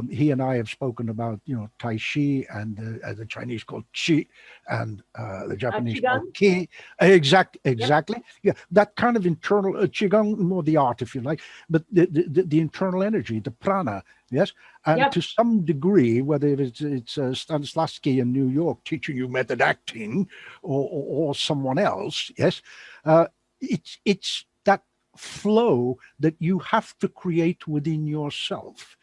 he and I have spoken about, Tai Chi, and the Chinese called Qi, and the Japanese called Qigong. Ki. Exactly. Yeah, that kind of internal Qigong, more the art, if you like, but the internal energy, the prana. Yes, and Yep. to some degree, whether it's Stanislavski in New York teaching you method acting, or someone else, yes, it's that flow that you have to create within yourself.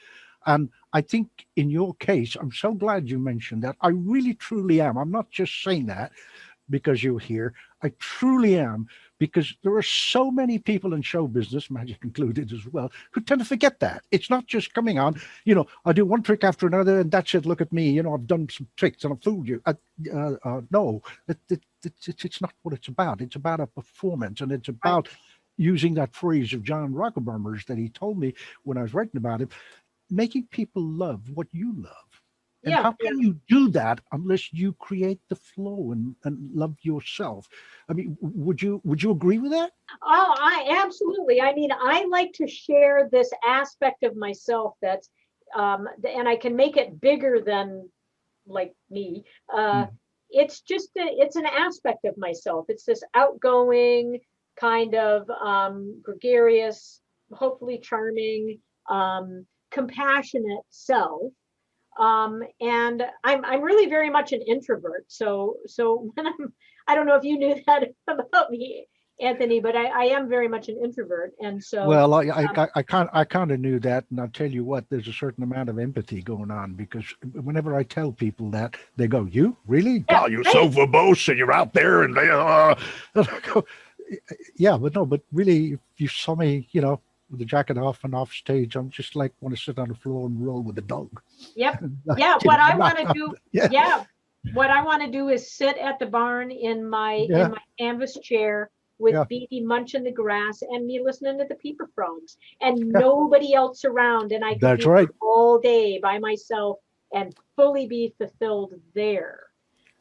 And I think in your case, I'm so glad you mentioned that. I really truly am. I'm not just saying that because you're here. I truly am, because there are so many people in show business, magic included as well, who tend to forget that. It's not just coming on, I do one trick after another and that's it. Look at me, I've done some tricks and I've fooled you. No, it's not what it's about. It's about a performance, and it's about using that phrase of John Rockefeller's that he told me when I was writing about it, making people love what you love. And Yeah. how can you do that unless you create the flow and love yourself? I mean, would you agree with that? Oh, I absolutely. I mean, I like to share this aspect of myself that's, and I can make it bigger than like me. It's just it's an aspect of myself. It's this outgoing kind of gregarious, hopefully charming, compassionate self. And I'm really very much an introvert. So when I don't know if you knew that about me, Anthony, but I am very much an introvert. And so, Well, I kind of knew that, and I'll tell you what, there's a certain amount of empathy going on, because whenever I tell people that, they go, "You really? Yeah, God, you're so verbose, and you're out there, and they, and I go, yeah, but really, if you saw me, with the jacket off and off stage, I'm just like want to sit on the floor and roll with the dog." yep. Not Yeah. kidding, What I I'm want to not- do, Yeah, yeah. What I want to do is sit at the barn in my yeah, canvas chair with yeah, Beatty munching the grass and me listening to the peeper frogs and yeah. nobody else around, and I could That's be right. there all day by myself and fully be fulfilled there.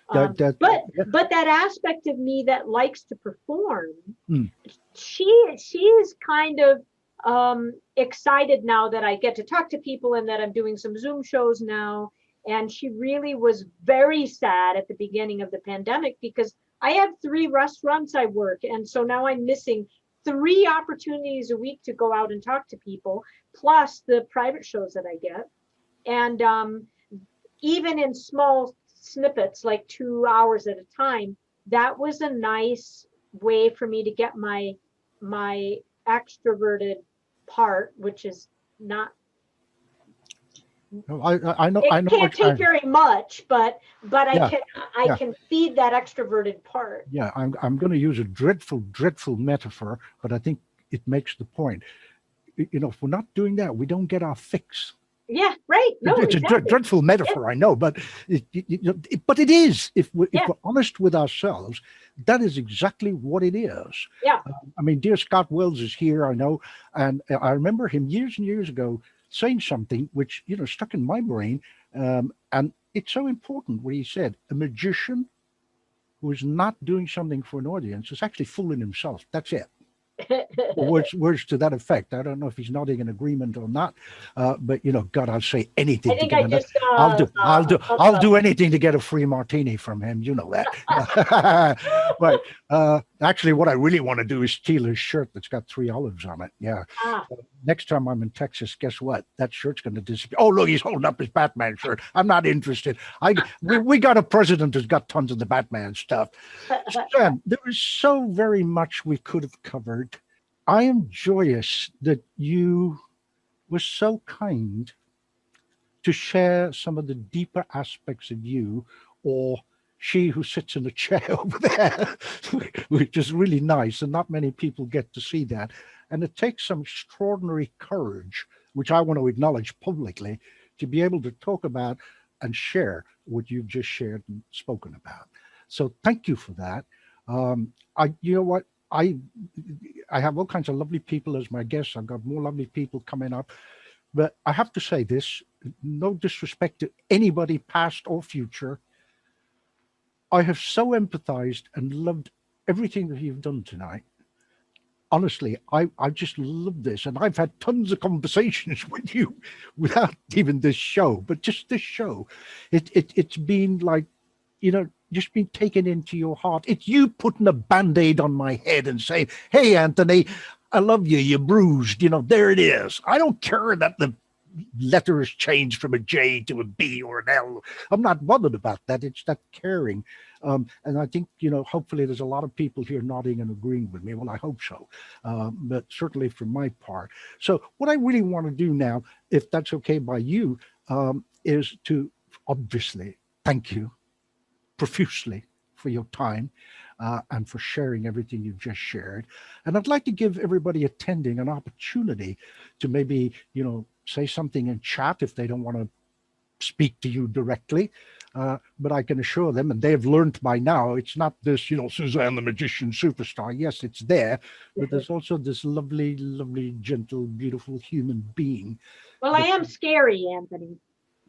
But that aspect of me that likes to perform, Mm, she is kind of excited now that I get to talk to people and that I'm doing some Zoom shows now. And she really was very sad at the beginning of the pandemic because I have 3 restaurants I work, and so now I'm missing 3 opportunities a week to go out and talk to people, plus the private shows that I get. And even in small snippets, like 2 hours at a time, that was a nice way for me to get my extroverted part, which is not, no, I know, it I know can't what take I, very much, but yeah, I yeah. can feed that extroverted part. Yeah, I'm going to use a dreadful metaphor, but I think it makes the point. If we're not doing that, we don't get our fix. Yeah, right. No, It's a exactly. dreadful Yeah, metaphor, I know, but but it is. If yeah, we're honest with ourselves, that is exactly what it is. yeah. I mean, dear Scott Wells is here, I know, and I remember him years and years ago saying something which stuck in my brain, and it's so important what he said. A magician who is not doing something for an audience is actually fooling himself. That's it. Words to that effect. I don't know if he's nodding in agreement or not, but God, I'll say I anything to think get I another. just saw I'll do anything to get a free martini from him. You know that. Right. Actually, what I really want to do is steal his shirt that's got 3 olives on it. Yeah. ah, Next time I'm in Texas, guess what? That shirt's going to disappear. Oh, look, he's holding up his Batman shirt. I'm not interested. We got a president who's got tons of the Batman stuff. Suzanne, there is so very much we could have covered. I am joyous that you were so kind to share some of the deeper aspects of you, or she who sits in the chair over there, which is really nice. And not many people get to see that. And it takes some extraordinary courage, which I want to acknowledge publicly, to be able to talk about and share what you've just shared and spoken about. So thank you for that. You know what? I have all kinds of lovely people as my guests. I've got more lovely people coming up. But I have to say this, no disrespect to anybody past or future. I have so empathized and loved everything that you've done tonight. Honestly, I just love this. And I've had tons of conversations with you without even this show, but just this show. It's been like, you know, just been taken into your heart. It's you putting a Band-Aid on my head and saying, hey, Anthony, I love you. You're bruised. You know, there it is. I don't care that the letter has changed from a J to a B or an L. I'm not bothered about that. It's that caring. And I think, you know, hopefully there's a lot of people here nodding and agreeing with me. Well, I hope so. But certainly for my part. So what I really want to do now, if that's okay by you, is to obviously thank you profusely for your time and for sharing everything you've just shared. And I'd like to give everybody attending an opportunity to maybe, you know, say something in chat if they don't want to speak to you directly. But I can assure them, and they've learned by now, it's not this, you know, Suzanne the magician superstar. Yes, it's there, but there's also this lovely, lovely, gentle, beautiful human being. Well, I am scary, Anthony.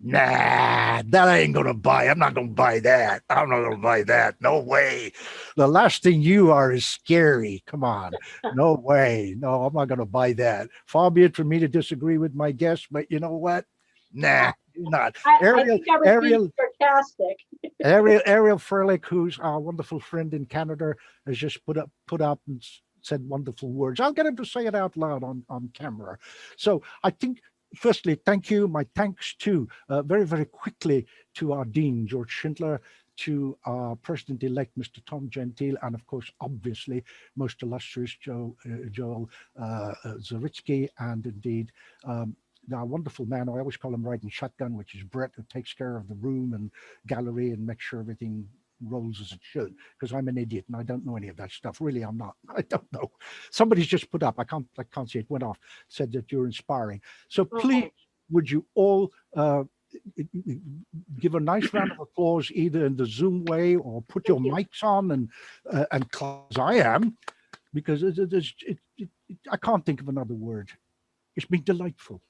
Nah, that I ain't gonna buy. I'm not gonna buy that. I'm not gonna buy that. No way. The last thing you are is scary. Come on. No way. No, I'm not gonna buy that. Far be it from me to disagree with my guest, but you know what? Nah, you're not. I think I was being sarcastic. Ariel Furlick, who's our wonderful friend in Canada, has just put up and said wonderful words. I'll get him to say it out loud on camera. So I think, firstly, thank you. My thanks to very, very quickly to our Dean, George Schindler, to our President-elect, Mr. Tom Gentile, and of course, obviously, most illustrious Joel Zawitsky, and indeed, our wonderful man, I always call him riding shotgun, which is Brett, who takes care of the room and gallery and makes sure everything rolls as it should, because I'm an idiot and I don't know any of that stuff. Really, I'm not. I don't know. Somebody's just put up, I can't see it, went off, said that you're inspiring. So please, would you all give a nice round of applause, either in the Zoom way or put your mics on and close. I am, because I can't think of another word. It's been delightful.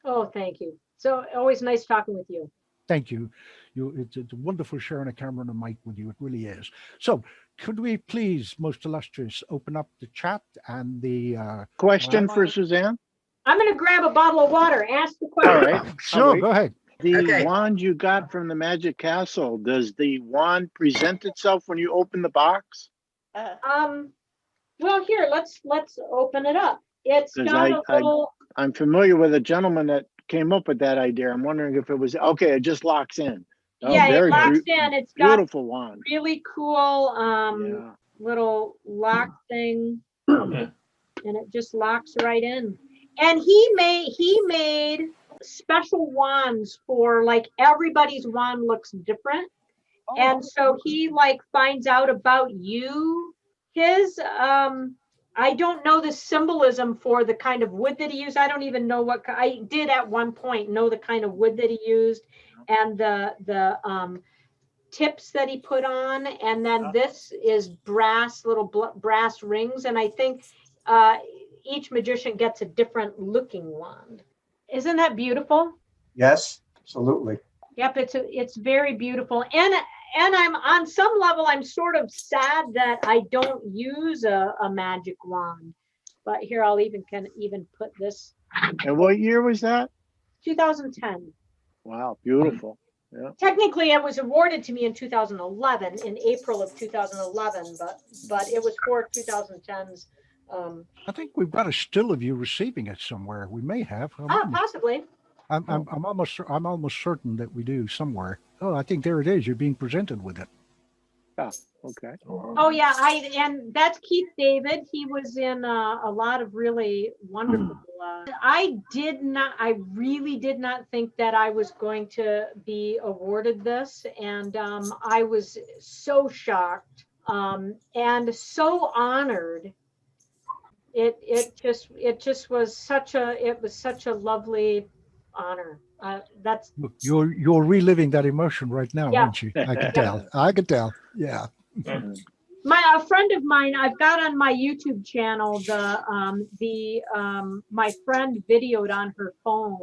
Oh, thank you. So always nice talking with you. Thank you. It's wonderful sharing a camera and a mic with you. It really is. So could we please, most illustrious, open up the chat and the... question for Suzanne? I'm going to grab a bottle of water. Ask the question. All right. Sure, go ahead. The wand you got from the Magic Castle, does the wand present itself when you open the box? Well, here, let's open it up. It's got a little... I'm familiar with a gentleman that came up with that idea. I'm wondering if it was okay. It just locks in. Oh, yeah, it locks in. It's got beautiful wand. Really cool little lock thing, and it just locks right in. And he made special wands for, like, everybody's wand looks different, and so he like finds out about you. His I don't know the symbolism for the kind of wood that he used. I don't even know what I did at one point know the kind of wood that he used, and the tips that he put on. And then this is little brass rings. And I think each magician gets a different looking wand. Isn't that beautiful? Yes, absolutely. Yep, it's very beautiful. And I'm on some level, I'm sort of sad that I don't use a magic wand. But here, I'll even put this. And what year was that? 2010. Wow, beautiful. Yeah. Technically, it was awarded to me in 2011, in April of 2011, but it was for 2010's. I think we've got a still of you receiving it somewhere. We may have. Possibly. I'm almost certain that we do somewhere. Oh, I think there it is. You're being presented with it. Oh, okay. Oh yeah, and that's Keith David. He was in a lot of really wonderful. I really did not think that I was going to be awarded this, and I was so shocked and so honored. It just was such a lovely honor. That's you're reliving that emotion right now, aren't you? I can tell. I can tell. Yeah. A friend of mine, I've got on my YouTube channel my friend videoed on her phone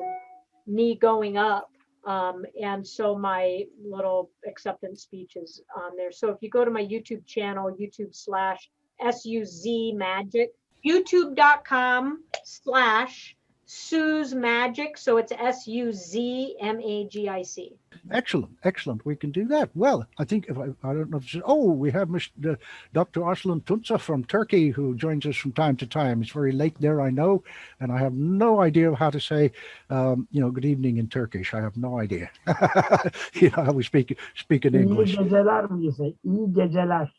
me going up, and so my little acceptance speech is on there. So if you go to my YouTube channel, YouTube/SUZ Magic, YouTube.com/Suze Magic. So it's SUZMAGIC. Excellent, excellent. We can do that. Well, I think if I don't know if we have Mr. Dr. Arslan Tunca from Turkey who joins us from time to time. It's very late there, I know, and I have no idea how to say, good evening in Turkish. I have no idea. How we speak in English. İyi geceler mi say? İyi geceler.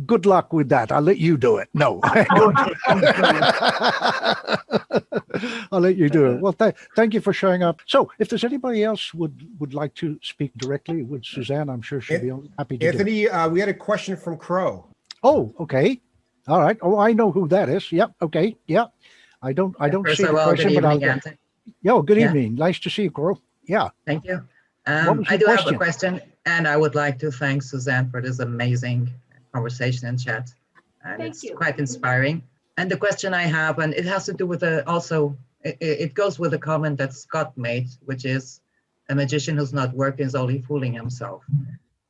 Good luck with that. I'll let you do it. No. I'll let you do it. Well, thank you for showing up. So if there's anybody else would like to speak directly with Suzanne, I'm sure she'll be happy to. Anthony, we had a question from Crow. Oh, okay. All right. Oh, I know who that is. Yep. Okay. Yeah. I don't see the question, but I'll go. Yo, good evening. Nice to see you, Crow. Yeah. Thank you. I do have a question, and I would like to thank Suzanne for this amazing conversation and chat. And Thank it's you. quite inspiring. And the question I have, and it has to do with it goes with a comment that Scott made, which is a magician who's not working is only fooling himself.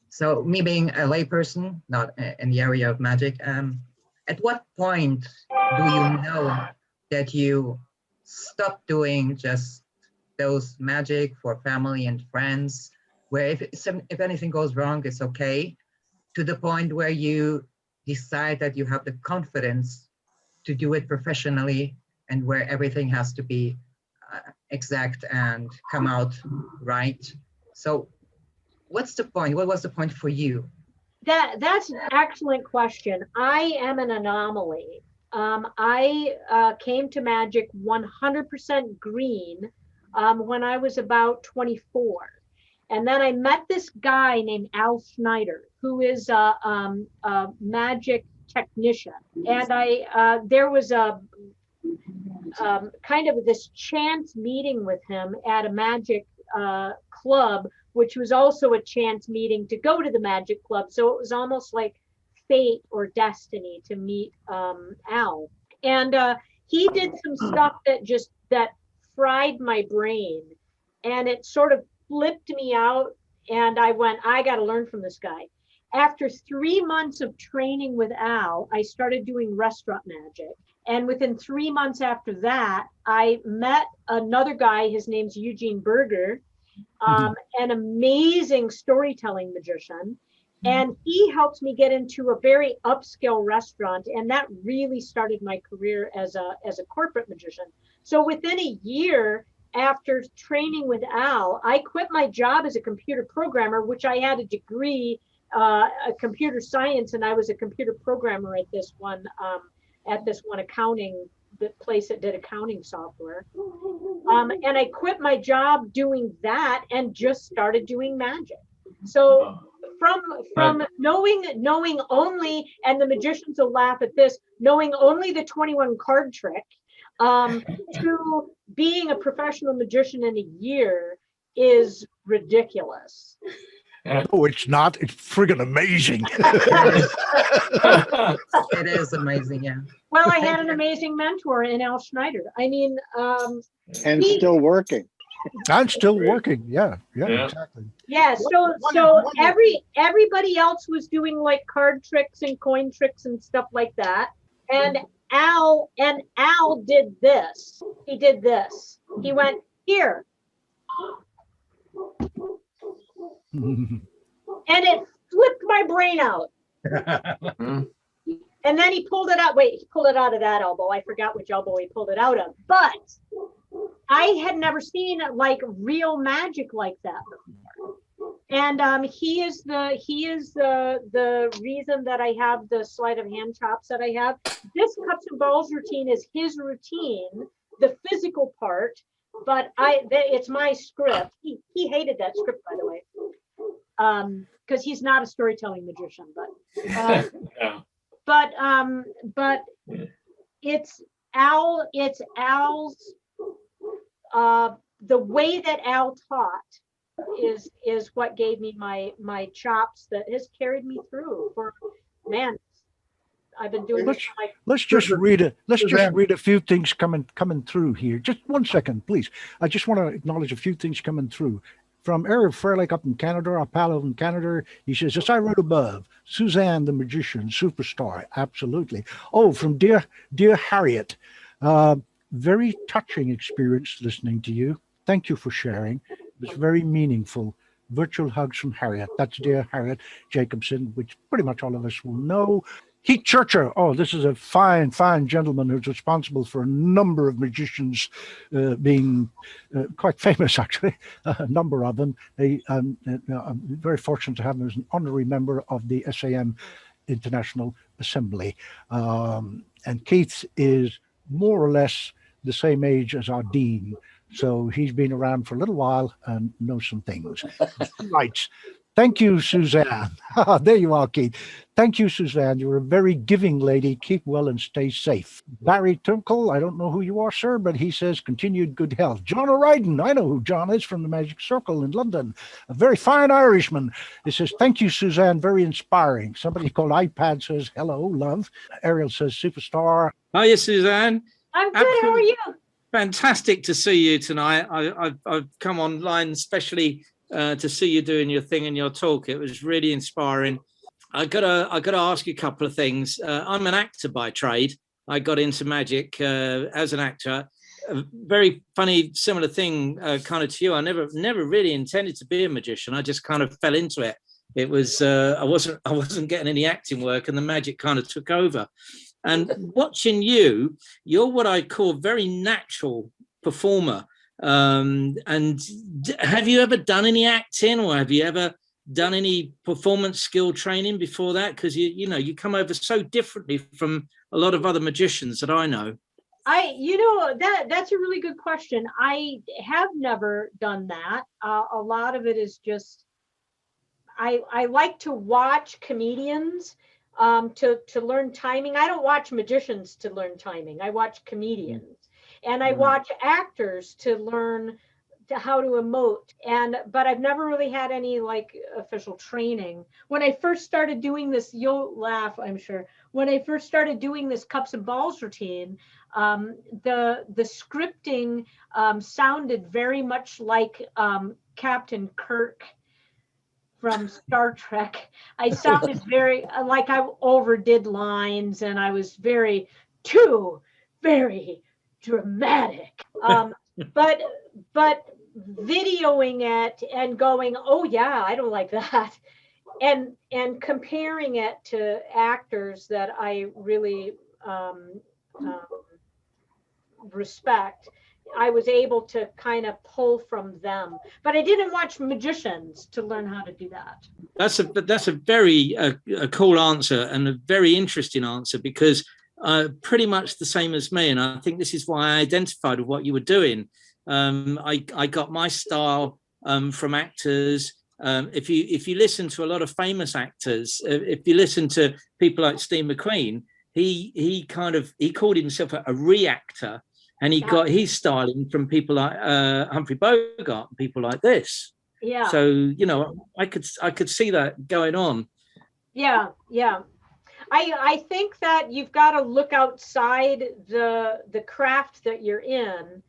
So me being a layperson, not in the area of magic, at what point do you know that you stop doing just those magic for family and friends, where if anything goes wrong, it's okay, to the point where you decide that you have the confidence to do it professionally and where everything has to be exact and come out right? So what's the point? What was the point for you? That's an excellent question. I am an anomaly. I came to magic 100% green when I was about 24. And then I met this guy named Al Schneider, who is a magic technician. And there was a kind of this chance meeting with him at a magic club, which was also a chance meeting to go to the magic club. So it was almost like fate or destiny to meet Al. And he did some stuff that fried my brain, and it sort of flipped me out, and I went, I got to learn from this guy. After 3 months of training with Al, I started doing restaurant magic. And within 3 months after that, I met another guy. His name's Eugene Berger, an amazing storytelling magician. And he helped me get into a very upscale restaurant. And that really started my career as a corporate magician. So within a year after training with Al, I quit my job as a computer programmer, which I had a degree, a computer science, and I was a computer programmer at this one accounting, the place that did accounting software. And I quit my job doing that and just started doing magic. So from knowing only, and the magicians will laugh at this, knowing only the 21 card trick, to being a professional magician in a year is ridiculous. Oh, it's not. It's friggin' amazing. It is amazing, yeah. Well, I had an amazing mentor in Al Schneider. I mean, And still working. I'm still working. Yeah, exactly. yeah. So everybody else was doing like card tricks and coin tricks and stuff like that. And Al did this. He did this. He went here. And it flipped my brain out. And then he pulled it out. Wait, he pulled it out of that elbow. I forgot which elbow he pulled it out of. But I had never seen like real magic like that before. And he is the reason that I have the sleight of hand chops that I have. This cups and balls routine is his routine, the physical part, but it's my script. He hated that script, by the way, because he's not a storytelling magician. But it's Al's. The way that Al taught is what gave me my chops that has carried me through for I've been doing this. Let's just read Suzanne. a few things coming through here. Just 1 second, please. I just want to acknowledge a few things coming through. From Eric Fairlake up in Canada, our pal over in Canada, he says, as I wrote above, Suzanne the magician, superstar, absolutely. Oh, from dear Harriet, very touching experience listening to you. Thank you for sharing. It was very meaningful. Virtual hugs from Harriet. That's dear Harriet Jacobson, which pretty much all of us will know. Heath Churcher. Oh, this is a fine gentleman who's responsible for a number of magicians being quite famous, actually, a number of them. I'm very fortunate to have him as an honorary member of the SAM International Assembly. And Keith is more or less the same age as our dean. So he's been around for a little while and knows some things. Right. Thank you, Suzanne. There you are, Keith. Thank you, Suzanne. You're a very giving lady. Keep well and stay safe. Barry Tunkel, I don't know who you are, sir, but he says continued good health. John O'Ryden, I know who John is from the Magic Circle in London. A very fine Irishman. He says, thank you, Suzanne. Very inspiring. Somebody called iPad says, hello, love. Ariel says, superstar. Hiya, Suzanne. I'm good. How are you? Fantastic to see you tonight. I've come online especially to see you doing your thing and your talk. It was really inspiring. I gotta ask you a couple of things. I'm an actor by trade. I got into magic as an actor. A very funny, similar thing kind of to you. I never really intended to be a magician. I just kind of fell into it. It was I wasn't getting any acting work, and the magic kind of took over. And watching you, you're what I call a very natural performer. And have you ever done any acting, or have you ever done any performance skill training before that? Because you come over so differently from a lot of other magicians that I know. That's a really good question. I have never done that. A lot of it is just I like to watch comedians to learn timing. I don't watch magicians to learn timing. I watch comedians, and I watch actors to learn how to emote. But I've never really had any like official training. When I first started doing this, you'll laugh, I'm sure. When I first started doing this cups and balls routine, the scripting sounded very much like Captain Kirk from Star Trek. I sounded very like I overdid lines, and I was very dramatic. But videoing it and going, oh yeah, I don't like that, and comparing it to actors that I really respect, I was able to kind of pull from them. But I didn't watch magicians to learn how to do that. That's a very a cool answer, and a very interesting answer, because pretty much the same as me. And I think this is why I identified with what you were doing. I got my style from actors. If you listen to a lot of famous actors, if you listen to people like Steve McQueen, he called himself a reactor, and he got his styling from people like Humphrey Bogart and people like this. Yeah. So I could see that going on. Yeah. I think that you've got to look outside the craft that you're in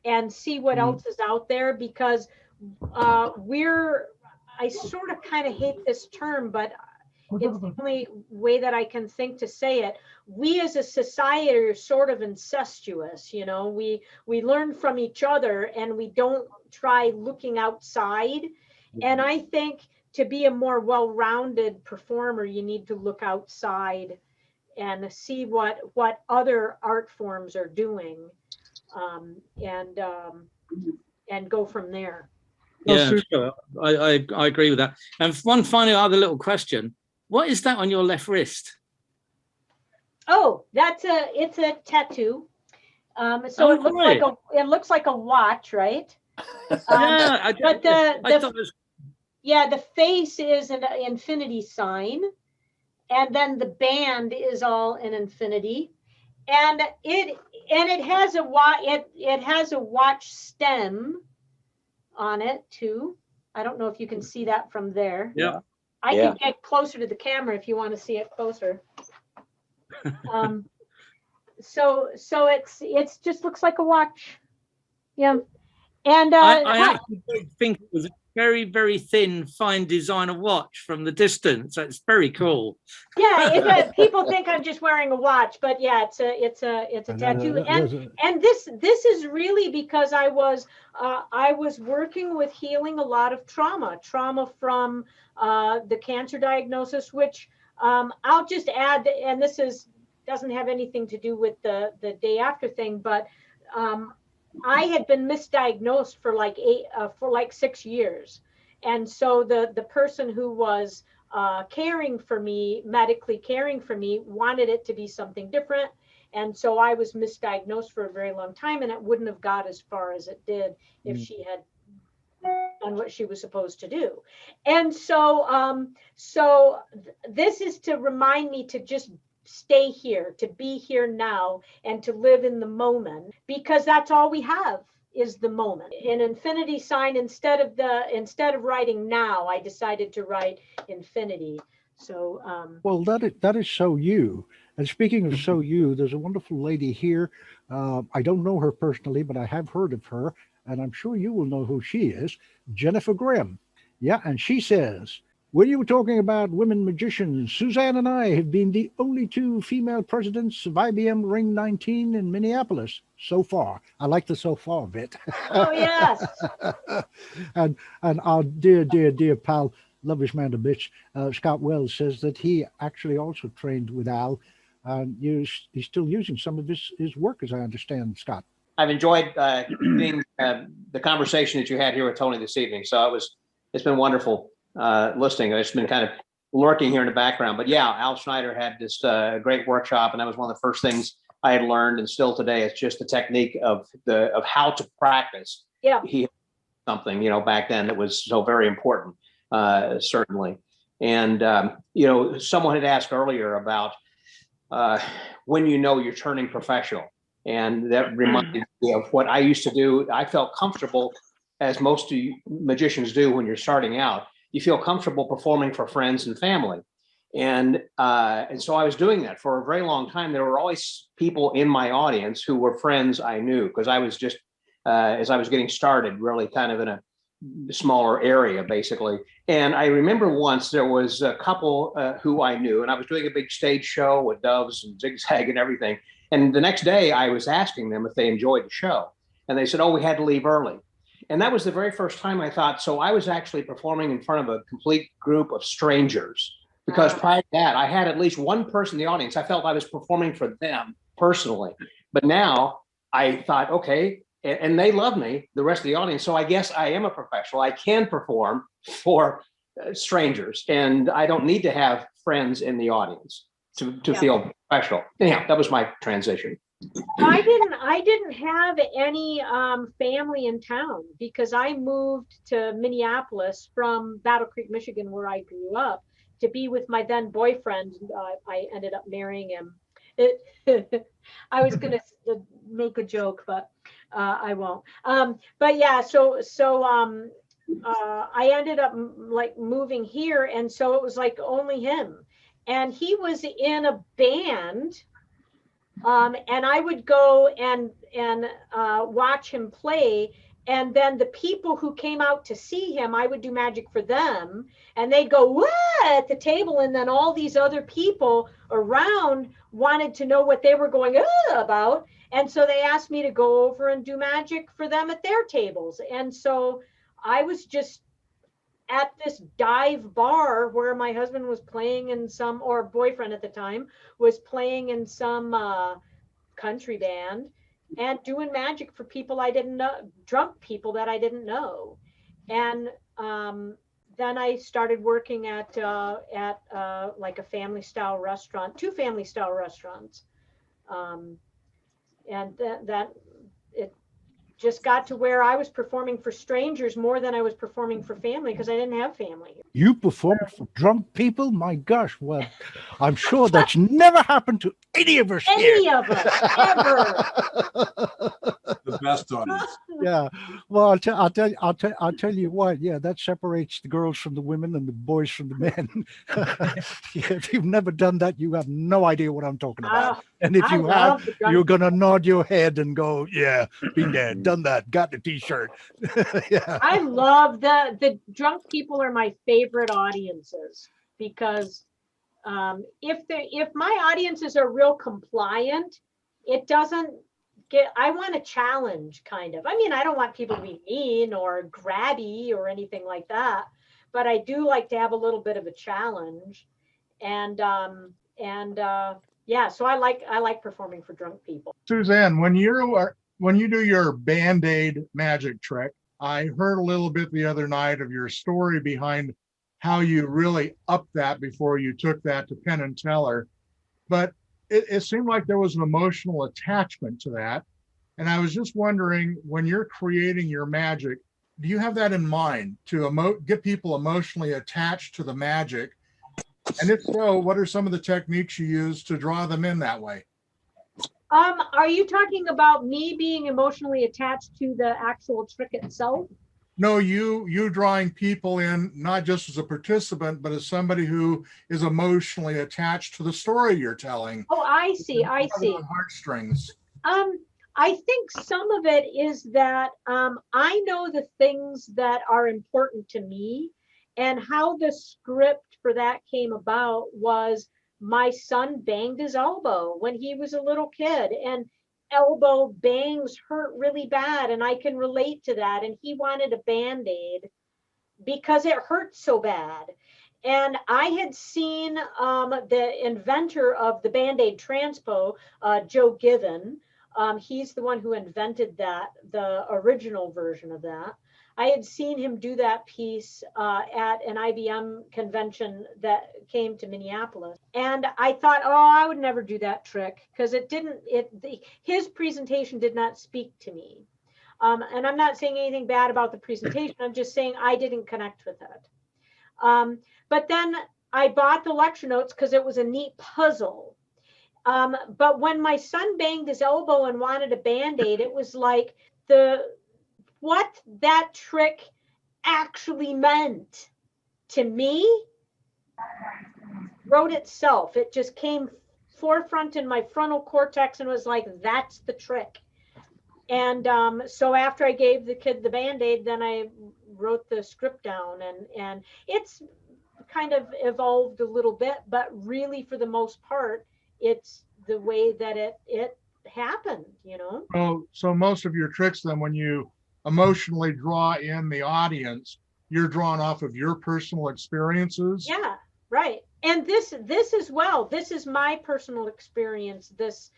and see what else is out there, because I sort of kind of hate this term, but it's the only way that I can think to say it. We as a society are sort of incestuous, we learn from each other and we don't try looking outside. And I think to be a more well-rounded performer, you need to look outside and see what other art forms are doing, and go from there. Yeah, sure. I agree with that. And one final other little question: what is that on your left wrist? Oh, it's a tattoo. So it looks like a watch, right? Yeah, but I thought it was... the face is an infinity sign, and then the band is all an infinity, and it has a watch stem on it too. I don't know if you can see that from there. Yeah. I can get closer to the camera if you want to see it closer. So it's just looks like a watch. Yeah. And I actually think it was a very, very thin, fine designer watch from the distance. That's very cool. yeah, people think I'm just wearing a watch, but yeah, it's a tattoo. And this is really because I was working with healing a lot of trauma from the cancer diagnosis, which I'll just add, and this doesn't have anything to do with the day after thing, but I had been misdiagnosed for like 6 years. And so the person who was medically caring for me, wanted it to be something different. And so I was misdiagnosed for a very long time, and it wouldn't have got as far as it did if she had done what she was supposed to do. And so, this is to remind me to just stay here, to be here now, and to live in the moment, because that's all we have is the moment. An infinity sign, instead of writing now, I decided to write infinity. So well, that is so you. And speaking of so you, there's a wonderful lady here. I don't know her personally, but I have heard of her, and I'm sure you will know who she is. Jennifer Grimm. Yeah, and she says, when you were talking about women magicians, Suzanne and I have been the only 2 female presidents of IBM Ring 19 in Minneapolis so far. I like the so far bit. Oh, yes. and our dear pal, lovish man to bitch, Scott Wells, says that he actually also trained with Al, and he's still using some of his work, as I understand, Scott. I've enjoyed the conversation that you had here with Tony this evening. So it's been wonderful listening. It's been kind of lurking here in the background. But yeah, Al Schneider had this great workshop, and that was one of the first things I had learned, and still today, it's just the technique of how to practice. Yeah. He had something, back then that was so very important, certainly. And someone had asked earlier about when you're turning professional. And that reminded me of what I used to do. I felt comfortable, as most of you magicians do when you're starting out. You feel comfortable performing for friends and family. And so I was doing that for a very long time. There were always people in my audience who were friends I knew, because I was just, as I was getting started, really kind of in a smaller area, basically. And I remember once there was a couple who I knew, and I was doing a big stage show with doves and zigzag and everything. And the next day I was asking them if they enjoyed the show. And they said, oh, we had to leave early. And that was the very first time I thought, so I was actually performing in front of a complete group of strangers. Because prior to that, I had at least one person in the audience. I felt I was performing for them personally. But now I thought, okay, and they love me, the rest of the audience. So I guess I am a professional. I can perform for strangers, and I don't need to have friends in the audience to feel professional. Anyhow, that was my transition. I didn't have any family in town, because I moved to Minneapolis from Battle Creek, Michigan, where I grew up, to be with my then boyfriend. I ended up marrying him. I was gonna make a joke, but I won't. But yeah, so I ended up like moving here, and so it was like only him, and he was in a band. And I would go and watch him play. And then the people who came out to see him, I would do magic for them, and they'd go, "What?" at the table. And then all these other people around wanted to know what they were going about. And so they asked me to go over and do magic for them at their tables. And so I was just at this dive bar where my husband was playing in some, or boyfriend at the time was playing in some country band, and doing magic for people I didn't know, drunk people that I didn't know. And then I started working at like a family style restaurant, 2 family style restaurants. And that it just got to where I was performing for strangers more than I was performing for family, because I didn't have family. You performed for drunk people? My gosh, well, I'm sure that's never happened to any of us Any of us, ever. The best audience. Yeah. Well, I'll tell you what. Yeah, that separates the girls from the women and the boys from the men. If you've never done that, you have no idea what I'm talking about. Oh, And if I you have, love the drunk you're gonna people. nod your head and go, "Yeah, been there, done that, got the T-shirt." Yeah. I love the drunk people are my favorite audiences because if my audiences are real compliant, it doesn't get. I want a challenge, kind of. I mean, I don't want people to be mean or grabby or anything like that, but I do like to have a little bit of a challenge, and yeah. So I like performing for drunk people. Suzanne, when you do your Band-Aid magic trick, I heard a little bit the other night of your story behind how you really upped that before you took that to Penn and Teller. But it seemed like there was an emotional attachment to that. And I was just wondering, when you're creating your magic, do you have that in mind to get people emotionally attached to the magic? And if so, what are some of the techniques you use to draw them in that way? Are you talking about me being emotionally attached to the actual trick itself? No, you drawing people in, not just as a participant, but as somebody who is emotionally attached to the story you're telling. Oh, I see. I see. On heartstrings. I think some of it is that I know the things that are important to me, and how the script for that came about was my son banged his elbow when he was a little kid, and elbow bangs hurt really bad, and I can relate to that. And he wanted a Band-Aid because it hurt so bad. And I had seen the inventor of the Band-Aid transpo, Joe Given. He's the one who invented that, the original version of that. I had seen him do that piece at an IBM convention that came to Minneapolis. And I thought, oh, I would never do that trick because his presentation did not speak to me. And I'm not saying anything bad about the presentation. I'm just saying I didn't connect with it. But then I bought the lecture notes because it was a neat puzzle. But when my son banged his elbow and wanted a Band-Aid, it was like what that trick actually meant to me wrote itself. It just came forefront in my frontal cortex and was like, that's the trick. And so after I gave the kid the Band-Aid, then I wrote the script down, and it's kind of evolved a little bit, but really for the most part, it's the way that it happened, you know? So most of your tricks then, when you emotionally draw in the audience, you're drawn off of your personal experiences? Yeah, right. And this as well, this is my personal experience, this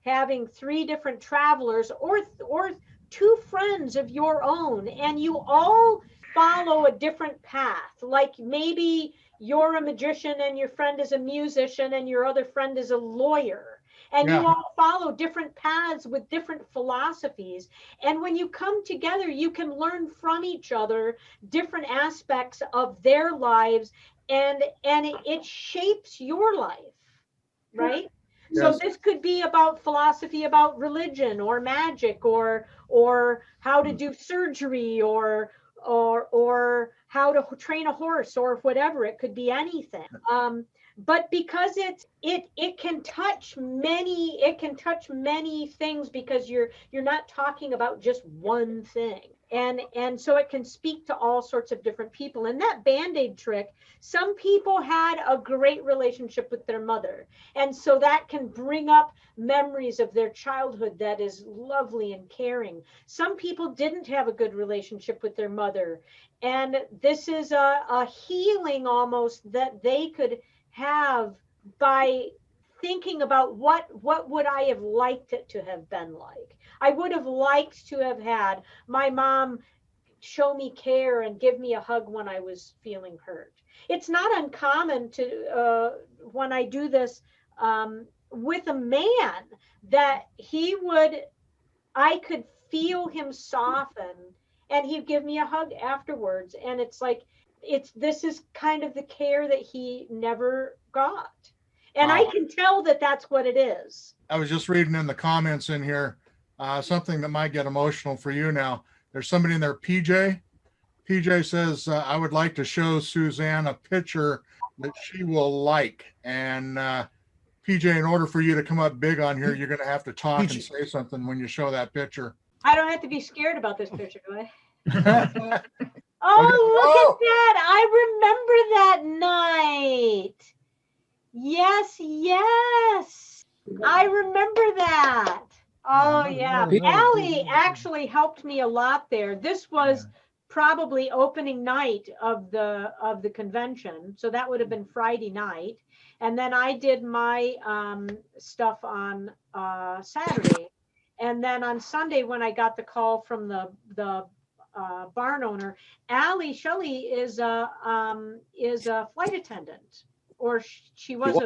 having 3 different travelers or 2 friends of your own, and you all follow a different path. Like maybe you're a magician and your friend is a musician and your other friend is a lawyer, and you all follow different paths with different philosophies. And when you come together, you can learn from each other different aspects of their lives, and it shapes your life, right? Yes. So this could be about philosophy, about religion or magic, or how to do surgery, or how to train a horse, or whatever. It could be anything. But because it can touch many things, because you're not talking about just one thing. And so it can speak to all sorts of different people. And that Band-Aid trick, some people had a great relationship with their mother. And so that can bring up memories of their childhood that is lovely and caring. Some people didn't have a good relationship with their mother. And this is a healing almost that they could have by thinking about what would I have liked it to have been like. I would have liked to have had my mom show me care and give me a hug when I was feeling hurt. It's not uncommon to when I do this with a man, that I could feel him soften and he'd give me a hug afterwards. And it's like, this is kind of the care that he never got. And I can tell that that's what it is. I was just reading in the comments in here, something that might get emotional for you now. There's somebody in there, PJ. PJ says, I would like to show Suzanne a picture that she will like. And PJ, in order for you to come up big on here, you're going to have to talk and say something when you show that picture. I don't have to be scared about this picture, do I? Oh, look at that. I remember that night. Yes, yes. I remember that. Oh, yeah. Allie actually helped me a lot there. This was probably opening night of the convention. So that would have been Friday night. And then I did my stuff on Saturday. And then on Sunday, when I got the call from the barn owner, Allie Shelley is a flight attendant, or she was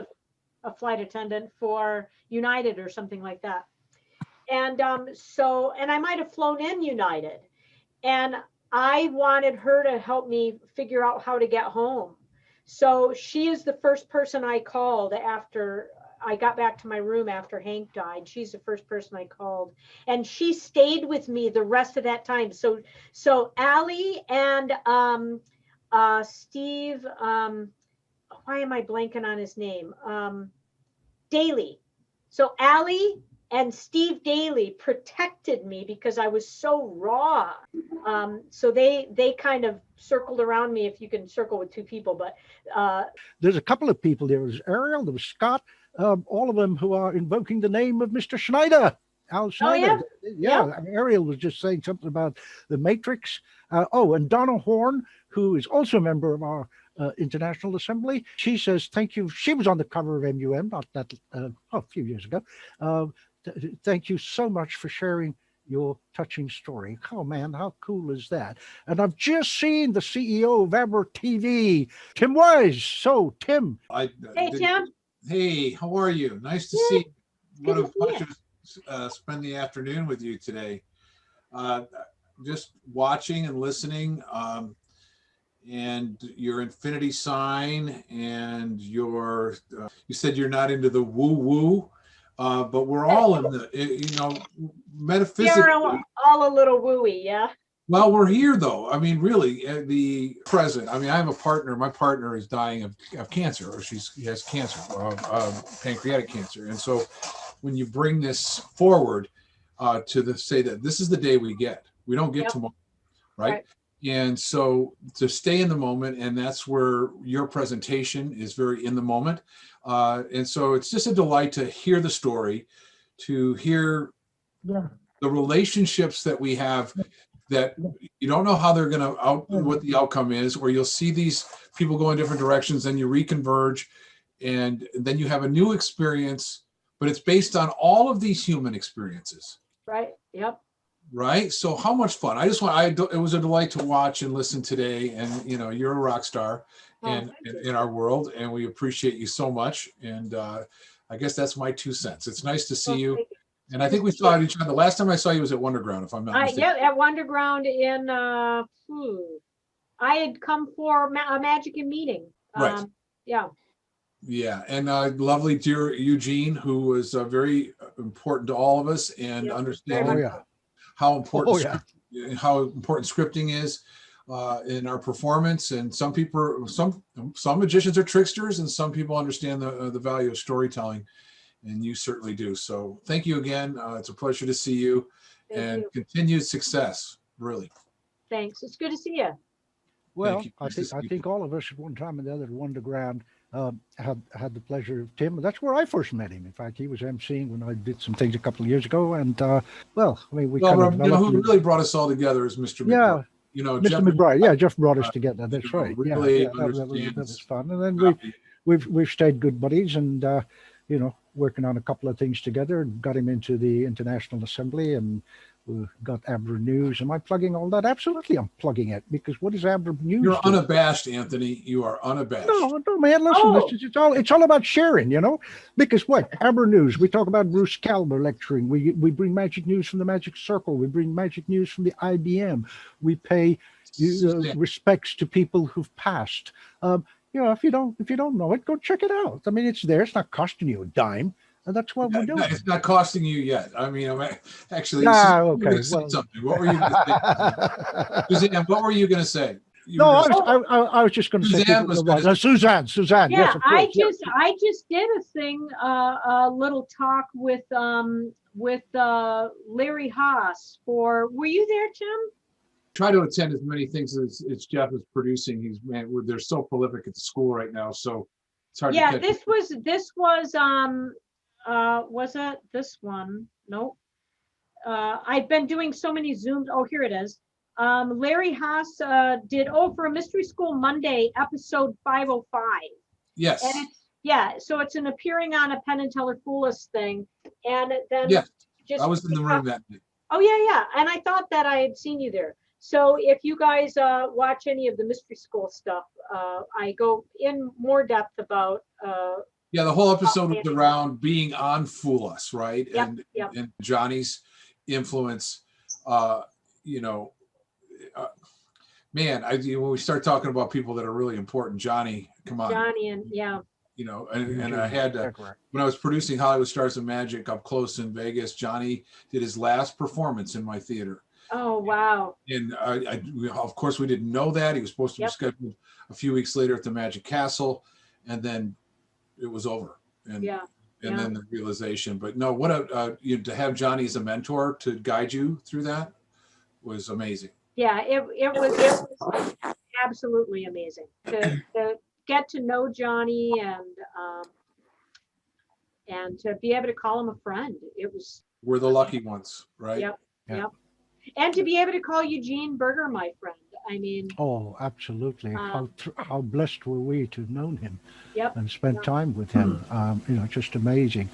a flight attendant for United or something like that. And and I might have flown in United, and I wanted her to help me figure out how to get home. So she is the first person I called after I got back to my room after Hank died. She's the first person I called, and she stayed with me the rest of that time. So Allie and Steve, why am I blanking on his name? Daly. So Allie and Steve Daly protected me because I was so raw. So they kind of circled around me, if you can circle with two people. But there's a couple of people. There was Ariel, there was Scott, all of them who are invoking the name of Mr. Schneider. Al Schneider. Oh, yeah. Ariel was just saying something about the Matrix. And Donna Horn, who is also a member of our International Assembly. She says, thank you. She was on the cover of MUM not that a few years ago. Thank you so much for sharing your touching story. Oh man, how cool is that? And I've just seen the CEO of Aber TV, Tim Wise. So Tim. Hey Tim. Hey, how are you? Nice to see you. What a pleasure to spend the afternoon with you today. Just watching and listening. And your infinity sign and your, you said you're not into the woo-woo, but we're all in the, metaphysically. You're all a little wooey, yeah? Well, we're here though. I mean, really, the present. I mean, I have a partner. My partner is dying of cancer, or she has cancer, pancreatic cancer. And so when you bring this forward to say that this is the day we get, we don't get tomorrow, right? And so to stay in the moment, and that's where your presentation is very in the moment. And so it's just a delight to hear the story, to hear the relationships that we have that you don't know how they're going to what the outcome is, or you'll see these people go in different directions, and you reconverge, and then you have a new experience, but it's based on all of these human experiences. Right. Yep. Right. So how much fun. It was a delight to watch and listen today. And, you're a rock star in our world, and we appreciate you so much. And I guess that's my 2 cents. It's nice to see you. And I think we saw each other. The last time I saw you was at Wonderground, if I'm not mistaken. Yeah, at Wonderground in, I had come for a Magic and Meeting. Right. Yeah. Yeah. And lovely dear Eugene, who was very important to all of us, and understanding how important how important scripting is in our performance. And some people, some magicians are tricksters, and some people understand the value of storytelling, and you certainly do. So thank you again. It's a pleasure to see you, and continued success. Really. Thanks. It's good to see you. Well, I think all of us at one time or the other at Wonderground had the pleasure of Tim. That's where I first met him. In fact, he was emceeing when I did some things a couple of years ago. And we who really brought us all together is Mr. McBride. Mr. Jeff McBride. Yeah, Jeff brought us together. That's right. Really that was fun. And then we've stayed good buddies, and working on a couple of things together. Got him into the International Assembly, and we got Aber News. Am I plugging all that? Absolutely, I'm plugging it, because what is Aber News? You're unabashed, Anthony. You are unabashed. No, man. Listen, it's all about sharing, Because Aber News. We talk about Bruce Calber lecturing. We bring magic news from the Magic Circle. We bring magic news from the IBM. We pay respects to people who've passed. You know, if you don't know it, go check it out. I mean, it's there. It's not costing you a dime, and that's what we're doing. It's not costing you yet. I mean, actually, Ah, Suzanne, okay. say Well, something. What were you going to say? Suzanne, what were you going to say? You no, were gonna I was just going to say Suzanne people was know gonna what. Suzanne. Yes, Yeah, of course. I just did a thing, a little talk with Larry Haas were you there, Tim? try to attend as many things as Jeff is producing. They're so prolific at the school right now, so it's hard to Yeah, catch. this was was it this one? Nope. I've been doing so many Zooms. Oh, here it is. Larry Haas did for a Mystery School Monday, episode 505. Yes. And so it's an appearing on a Penn and Teller Fool Us thing. And then Yes, just I was in the room that day. Oh, yeah. And I thought that I had seen you there. So if you guys watch any of the Mystery School stuff, I go in more depth about. Yeah, the whole episode was around being on Fool Us, right? Yep, And Johnny's influence. Man, when we start talking about people that are really important, Johnny, come on. Johnny and and I had to, when I was producing Hollywood Stars of Magic up close in Vegas, Johnny did his last performance in my theater. Oh, wow. And of course, we didn't know that. He was supposed to be scheduled a few weeks later at the Magic Castle, and then it was over. And then the realization. But no, to have Johnny as a mentor to guide you through that was amazing. Yeah, it was absolutely amazing to get to know Johnny and to be able to call him a friend. We're the lucky ones, right? Yep. And to be able to call Eugene Berger my friend. I mean. Oh, absolutely. How blessed were we to have known him and spent time with him. Just amazing.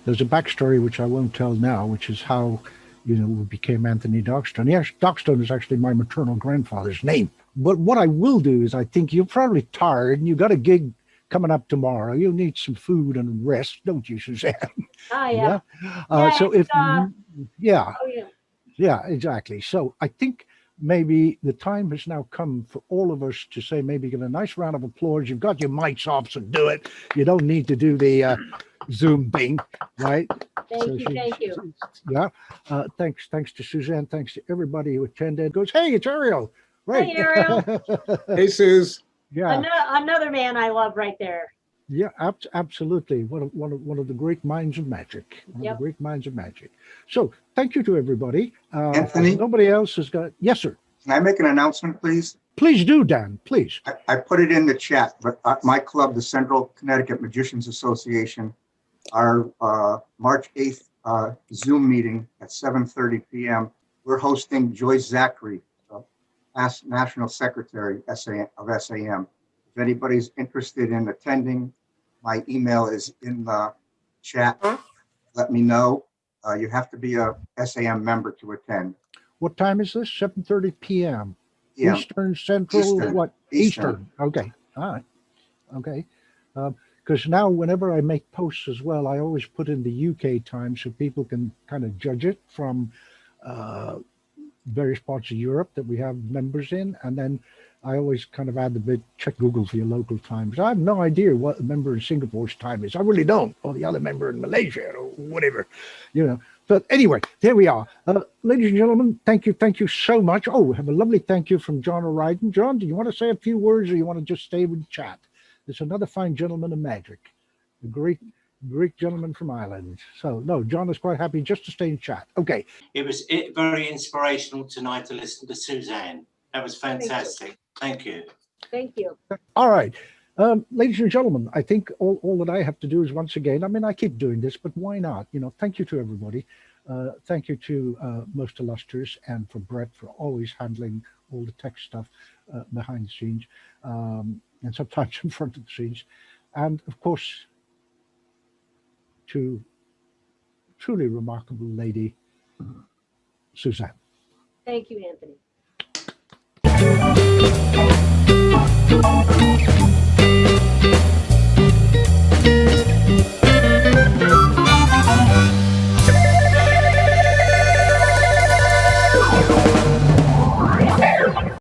There's a backstory which I won't tell now, which is how we became Anthony Darkstone. Yes, Darkstone is actually my maternal grandfather's name. But what I will do is, I think you're probably tired and you got a gig coming up tomorrow. You need some food and rest, don't you, Suzanne? Oh, yeah. Yeah, exactly. So I think maybe the time has now come for all of us to say, maybe give a nice round of applause. You've got your mics off, so do it. You don't need to do the Zoom thing, right? Thank you. Yeah. Thanks to Suzanne. Thanks to everybody who attended. Goes, hey, it's Ariel. Right. Hey, Ariel. Hey, Suze. Yeah. Another man I love right there. Yeah, absolutely. One of the great minds of magic. Yep. The great minds of magic. So thank you to everybody. Anthony? Nobody else has got. Yes, sir. Can I make an announcement, please? Please do, Dan. Please. I put it in the chat, but my club, the Central Connecticut Magicians Association, our March 8th Zoom meeting at 7:30 p.m. We're hosting Joyce Zachary, National Secretary of SAM. If anybody's interested in attending, my email is in the chat. Let me know. You have to be a SAM member to attend. What time is this? 7:30 p.m. Yeah. Eastern, Central, Eastern. what? Eastern. Okay. All right. Okay. Because now whenever I make posts as well, I always put in the UK time so people can kind of judge it from various parts of Europe that we have members in. And then I always kind of add the bit, check Google for your local times. I have no idea what a member in Singapore's time is. I really don't. Or the other member in Malaysia or whatever, But anyway, there we are. Ladies and gentlemen, thank you so much. Oh, we have a lovely thank you from John O'Riordan. John, do you want to say a few words or you want to just stay with the chat? There's another fine gentleman of magic, a great gentleman from Ireland. So, no, John is quite happy just to stay in chat. Okay. It was very inspirational tonight to listen to Suzanne. That was fantastic. Thank you. Thank you. All right. Ladies and gentlemen, I think all that I have to do is once again, I keep doing this, but why not? Thank you to everybody. Thank you to Most Illustrious and for Brett for always handling all the tech stuff behind the scenes and sometimes in front of the scenes. And of course, to truly remarkable lady, Suzanne. Thank you, Anthony.